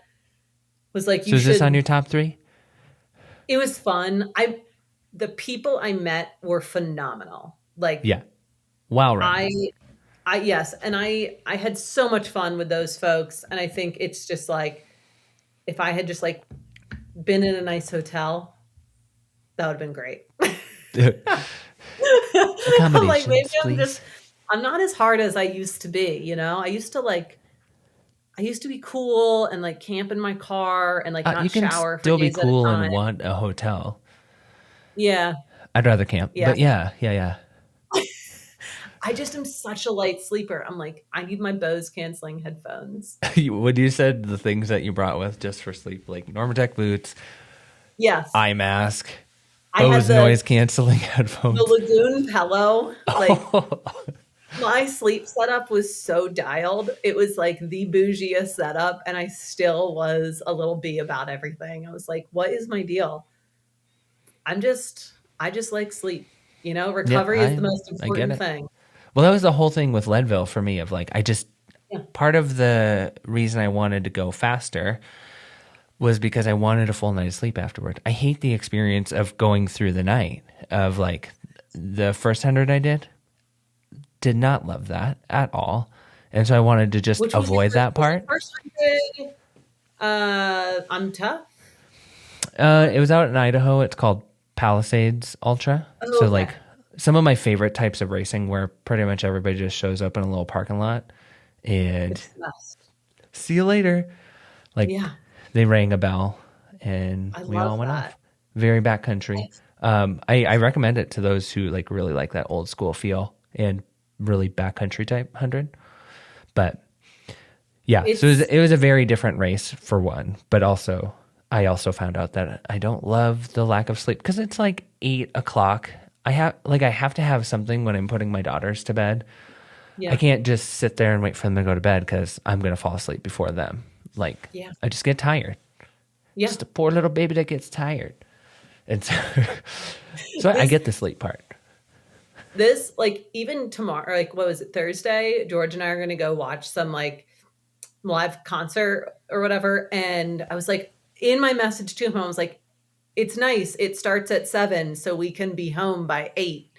was like, So is this on your top 3? It was fun. The people I met were phenomenal. Like, yeah. Wow. Yes. And I had so much fun with those folks. And I think it's just like, if I had just like been in a nice hotel, that would have been great. Accommodations, like, maybe please. I'm not as hard as I used to be, I used to be cool and like camp in my car and like not shower. You can still be cool and want a hotel. Yeah. I'd rather camp. Yeah. But yeah. I just am such a light sleeper. I'm like, I need my Bose canceling headphones. When you said the things that you brought with just for sleep, like Normatec boots, yes, eye mask, Bose noise canceling headphones, the Lagoon pillow. Like my sleep setup was so dialed. It was like the bougiest setup, and I still was a little bee about everything. I was like, what is my deal? I just like sleep. Recovery is the most important thing. Well, that was the whole thing with Leadville for me of like, part of the reason I wanted to go faster was because I wanted a full night of sleep afterward. I hate the experience of going through the night of like the first 100 I did not love that at all. And so I wanted to just avoid that part. Was the first 100 on Tough? It was out in Idaho. It's called Palisades Ultra. Oh, so okay. like some of my favorite types of racing where pretty much everybody just shows up in a little parking lot and see you later. Like they rang a bell and we all went off. Very backcountry. I recommend it to those who like really like that old school feel and really backcountry type 100. But yeah, so it was a very different race for one, but also I also found out that I don't love the lack of sleep because it's like 8 o'clock. I have to have something when I'm putting my daughters to bed. Yeah. I can't just sit there and wait for them to go to bed because I'm going to fall asleep before them. Like, I just get tired. Yeah. Just a poor little baby that gets tired. And so I get the sleep part. This, like, even tomorrow, like, what was it, Thursday? George and I are going to go watch some, like, live concert or whatever. And I was like, in my message to him, I was like, it's nice. It starts at 7, so we can be home by 8.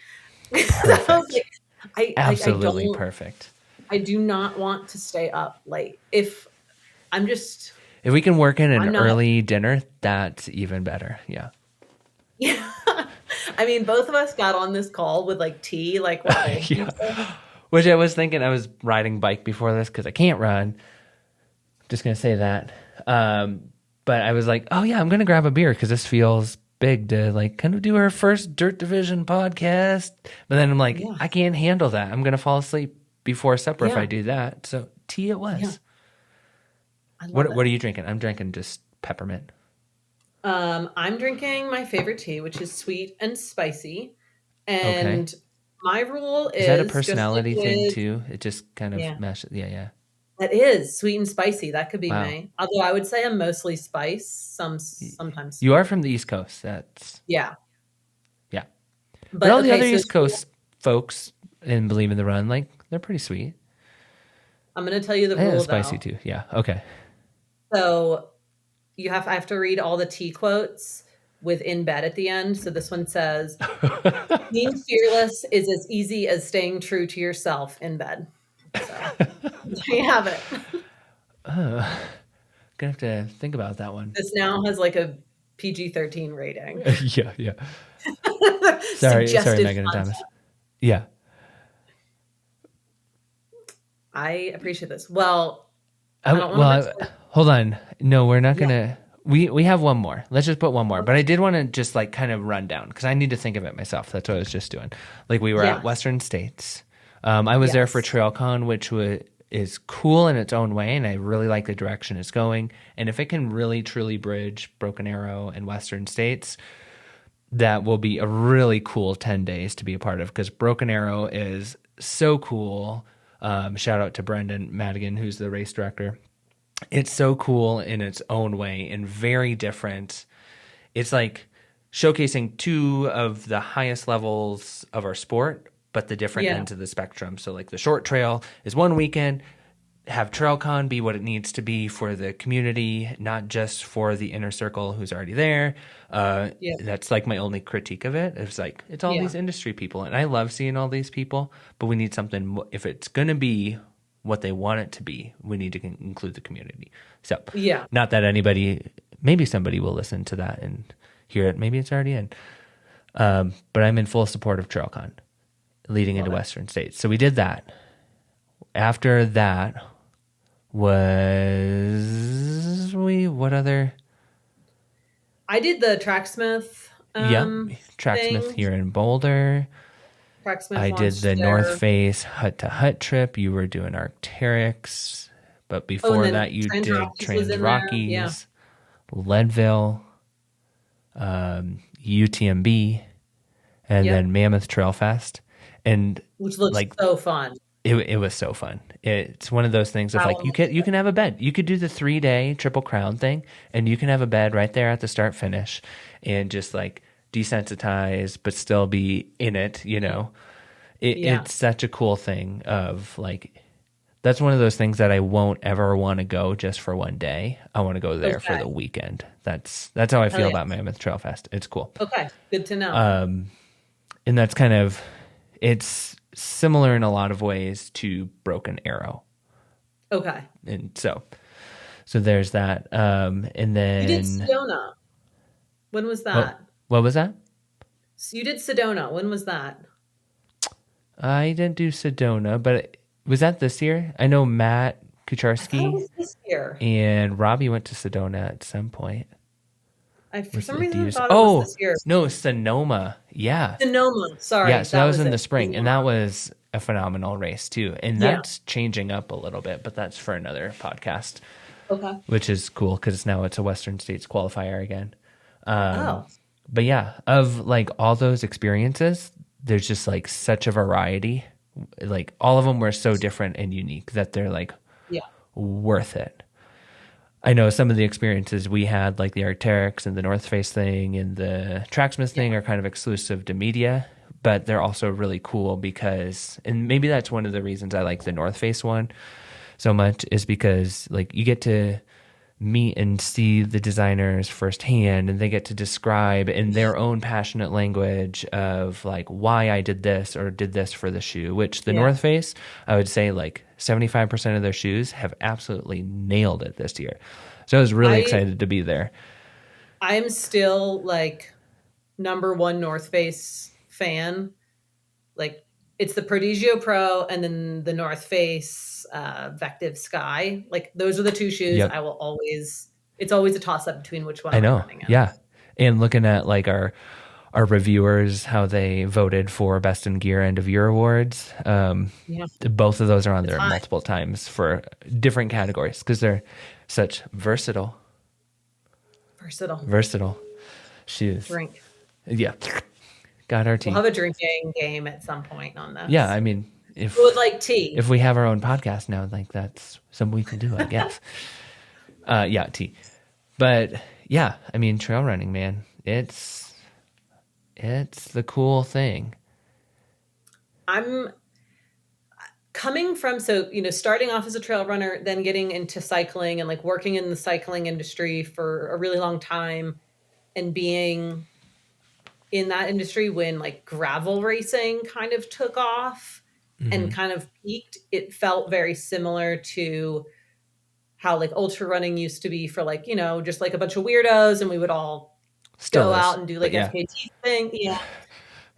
Perfect. I was like, absolutely perfect. I do not want to stay up late. If we can work in an early dinner, that's even better. Yeah. Yeah. I mean, both of us got on this call with like tea, like what? Which I was thinking I was riding bike before this because I can't run. Just going to say that. But I was like, oh yeah, I'm going to grab a beer because this feels big to like kind of do our first Dirt Division podcast. But then I'm like, I can't handle that. I'm going to fall asleep before supper if I do that. So tea it was. Yeah. What are you drinking? I'm drinking just peppermint. I'm drinking my favorite tea, which is sweet and spicy. And my rule is that a personality thing too? It just kind of meshes. Yeah. That is sweet and spicy. That could be me. Although I would say I'm mostly spice. Sometimes you are from the East Coast. That's yeah. But all the other East Coast folks in Believe in the Run, like they're pretty sweet. I'm going to tell you the rule. Spicy too. Yeah. Okay. So I have to read all the tea quotes with in bed at the end. So this one says, being fearless is as easy as staying true to yourself in bed. So there you have it. Gonna have to think about that one. This now has like a PG-13 rating. Yeah. sorry, Megan and Thomas. Yeah. I appreciate this. Well, hold on. No, we're not gonna. We have one more. Let's just put one more. But I did want to just like kind of run down because I need to think of it myself. That's what I was just doing. Like we were at Western States. I was there for TrailCon, which is cool in its own way, and I really like the direction it's going. And if it can really truly bridge Broken Arrow and Western States, that will be a really cool 10 days to be a part of because Broken Arrow is so cool. Shout out to Brendan Madigan, who's the race director. It's so cool in its own way and very different. It's like showcasing two of the highest levels of our sport, but the different ends of the spectrum. So like the short trail is one weekend, have TrailCon be what it needs to be for the community, not just for the inner circle who's already there. That's like my only critique of it. It's like, it's all these industry people. And I love seeing all these people, but we need something, if it's going to be what they want it to be, we need to include the community. So not that maybe somebody will listen to that and hear it. Maybe it's already in. But I'm in full support of TrailCon leading into Western States. So we did that. After that what other? I did the Tracksmith. Tracksmith here in Boulder. I did the North Face hut to hut trip. You were doing Arc'teryx, but before that you did Trans Rockies, Leadville, UTMB, and then Mammoth Trail Fest, which looks like so fun. It was so fun. It's one of those things of like you can have a bed. You could do the 3-day Triple Crown thing, and you can have a bed right there at the start finish, and just like desensitize but still be in it. You know, it's such a cool thing. Of like, that's one of those things that I won't ever want to go just for one day. I want to go there for the weekend. That's how I feel about Mammoth Trail Fest. It's cool. Okay, good to know. And that's kind of it's similar in a lot of ways to Broken Arrow. Okay. And so there's that. And then You did Sedona. When was that? What was that? So you did Sedona. When was that? I didn't do Sedona, but was that this year? I know Matt I thought it Kucharski was this year. and Robbie went to Sedona at some point. For Was some it reason I DUC? thought it was this year. No, Sonoma. Yeah. Sonoma. Sorry. Yeah, so that was in the it. spring, and that was a phenomenal race too. And Yeah. that's changing up a little bit, but that's for another podcast, Okay. which is cool because now it's a Western States qualifier again. Oh. But yeah, of like all those experiences, there's just like such a variety. Like all of them were so different and unique that they're like Yeah. worth it. I know some of the experiences we had, like the Arc'teryx and the North Face thing and the Tracksmith thing, are kind of exclusive to media, but they're also really cool because, and maybe that's one of the reasons I like the North Face one so much, is because like you get to meet and see the designers firsthand, and they get to describe in their own passionate language of like why I did this or did this for the shoe, which the North Face, I would say like 75% of their shoes have absolutely nailed it this year. So I was really excited to be there. I'm still like #1 North Face fan. Like it's the Prodigio Pro and then the North Face Vective Sky. Like those are the two shoes Yep. I will always. It's always a toss up between which one I I'm know. running in. Yeah. And looking at like our reviewers, how they voted for best in gear end of year awards. Both of those are on there multiple times for different categories because they're such versatile shoes. Drink. Yeah. Got our tea. We'll have a drinking game at some point on this. Yeah. I mean, if Who would like tea? If we have our own podcast now, like that's something we can do, I guess. Yeah, tea. But yeah, I mean, trail running, man, it's the cool thing. I'm coming from, starting off as a trail runner, then getting into cycling and like working in the cycling industry for a really long time and being in that industry when like gravel racing kind of took off and kind of peaked. It felt very similar to how like ultra running used to be for like, just like a bunch of weirdos and we would all go out and do like FKT thing. Yeah.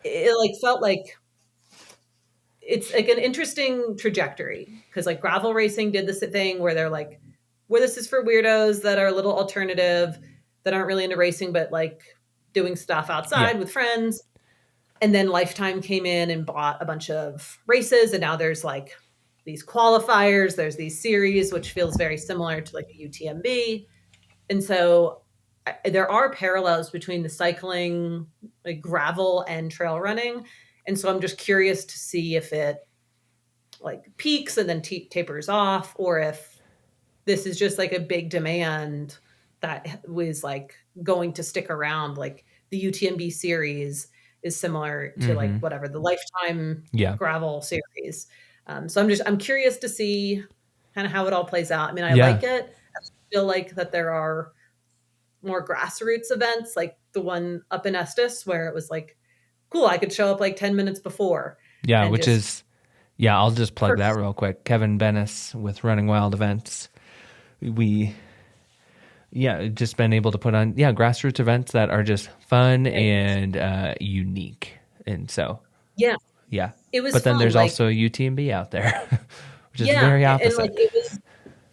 It like felt like it's like an interesting trajectory because like gravel racing did this thing where they're like, where this is for weirdos that are a little alternative, that aren't really into racing, but like doing stuff outside with friends. And then Lifetime came in and bought a bunch of races. And now there's like these qualifiers, there's these series, which feels very similar to like a UTMB. And so there are parallels between the cycling, like gravel and trail running. And so I'm just curious to see if it like peaks and then tapers off, or if this is just like a big demand that was like going to stick around. Like the UTMB series is similar to like whatever the Lifetime gravel series. So I'm curious to see kind of how it all plays out. I mean, I like it. I feel like that there are more grassroots events, like the one up in Estes where it was like, cool, I could show up like 10 minutes before. Yeah, which is, I'll just plug that real quick. Kevin Bennis with Running Wild Events. We, just been able to put on, grassroots events that are just fun and unique. And so, yeah. It was but then fun. There's like, also UTMB out there, which is very opposite. And like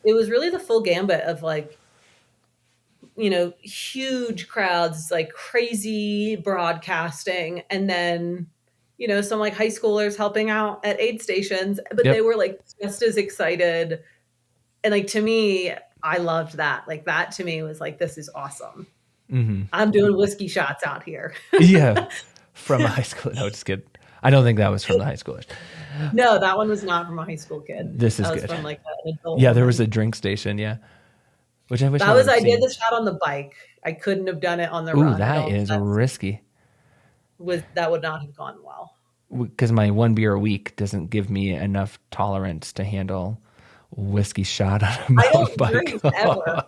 it was really the full gambit of like, huge crowds, like crazy broadcasting, and then, some like high schoolers helping out at aid stations, but they were like just as excited. And like, to me, I loved that. Like that to me was like, this is awesome. I'm doing whiskey shots out here. From a high school. No, just kidding. I don't think that was from the high schoolers. No, that one was not from a high school kid. This is that was good. from like an adult. There was a drink station. Which I wish I did the shot on the bike. I couldn't have done it on the run. That is risky. That would not have gone well. Because my 1 beer a week doesn't give me enough tolerance to handle whiskey shot on a mountain bike. I don't drink ever.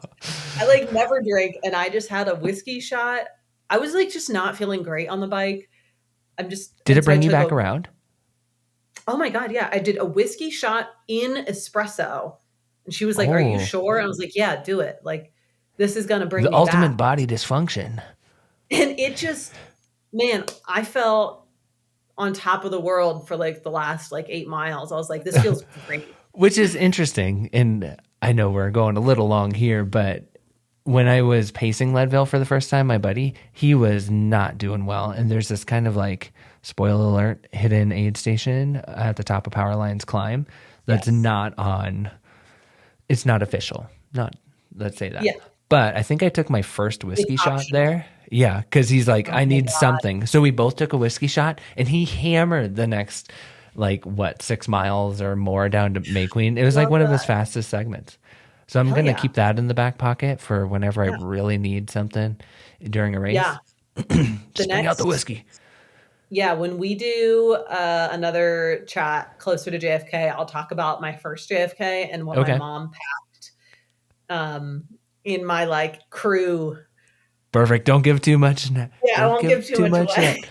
I like never drink, and I just had a whiskey shot. I was like just not feeling great on the bike. Did it bring you back around? Oh my God, yeah. I did a whiskey shot in espresso And she was like, "Are you sure?" And I was like, "Yeah, do it. Like, this is going to bring the me ultimate back." body dysfunction. And it just, man, I felt on top of the world for like the last like 8 miles. I was like, this feels great. Which is interesting. And I know we're going a little long here, but when I was pacing Leadville for the first time, my buddy, he was not doing well. And there's this kind of like, spoiler alert, hidden aid station at the top of Powerline's climb that's not on, it's not official. Not, let's say that. Yeah. But I think I took my first whiskey shot there. Yeah, because he's like, I need something. So we both took a whiskey shot, and he hammered the next, 6 miles or more down to Mayqueen. It was like one of his fastest segments. So I'm going to keep that in the back pocket for whenever I really need something during a race. Yeah. Just bring out the whiskey. Yeah, when we do another chat closer to JFK, I'll talk about my first JFK and what my mom packed in my crew. Perfect. Don't give too much. Yeah, I won't give too much away.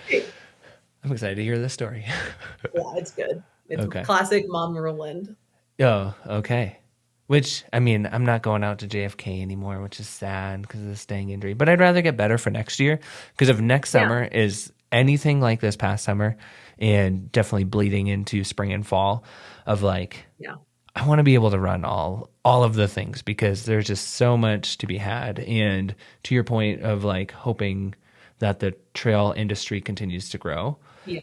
I'm excited to hear this story. Yeah, it's good. It's classic Mom Roland. Oh, okay. Which, I mean, I'm not going out to JFK anymore, which is sad because of the staying injury. But I'd rather get better for next year, because if next summer is anything like this past summer, and definitely bleeding into spring and fall, of I want to be able to run all of the things, because there's just so much to be had. And to your point of hoping that the trail industry continues to grow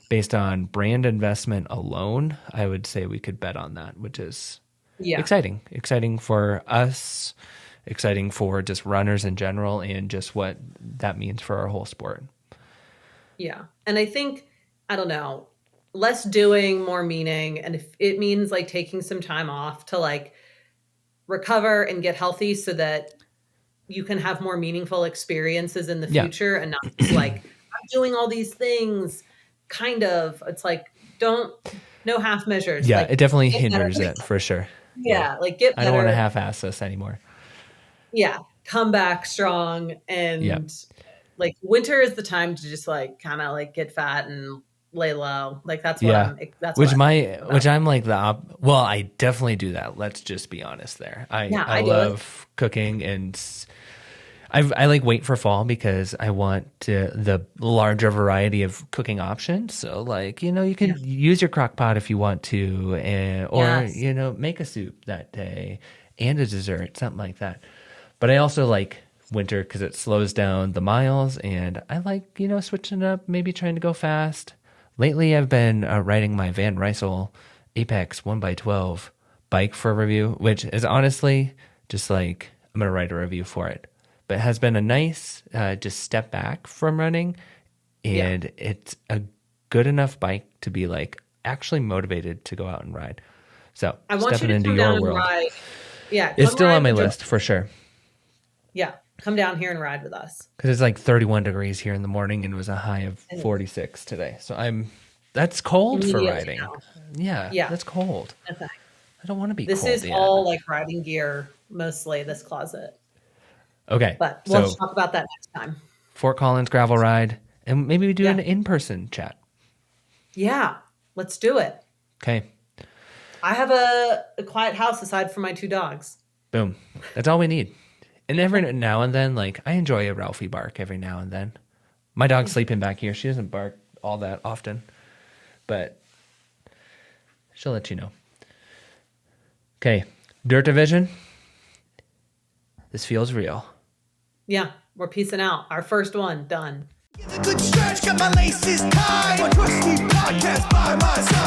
based on brand investment alone, I would say we could bet on that, which is exciting for us, exciting for just runners in general, and just what that means for our whole sport. Yeah. And I think, I don't know, less doing, more meaning. And if it means taking some time off to recover and get healthy so that you can have more meaningful experiences in the future, and not just I'm doing all these things, kind of, it's no half measures. Yeah, it definitely hinders it for sure. Yeah, get better. I don't want to half-ass this anymore. Yeah, come back strong. And winter is the time to just kind of get fat and lay low. That's what I'm well, I definitely do that. Let's just be honest there. I love cooking, and I wait for fall because I want the larger variety of cooking options. So you can use your crock pot if you want to, or make a soup that day and a dessert, something like that. But I also like winter because it slows down the miles, and I switching up, maybe trying to go fast. Lately, I've been riding my Van Rysel Apex 1x12 bike for a review, which is honestly just I'm going to write a review for it. But it has been a nice just step back from running, and it's a good enough bike to be actually motivated to go out and ride. So I want stepping you to into come down your and world. Ride. Yeah, it's still on my list for sure. Yeah, come down here and ride with us. Because it's 31 degrees here in the morning, and it was a high of 46 today. So that's cold for riding. Yeah, that's cold. Okay. I don't want to be this cold. This is all riding gear, mostly, this closet. Okay. But we'll talk about that next time. Fort Collins gravel ride, and maybe we do an in-person chat. Yeah, let's do it. Okay. I have a quiet house aside from my 2 dogs. Boom. That's all we need. And every now and then, I enjoy a Ralphie bark every now and then. My dog's sleeping back here. She doesn't bark all that often, but she'll let you know. Okay. Dirt Division. This feels real. Yeah, we're peacing out. Our first one done. Good stretch, got my laces tied. My trusty podcast by my side.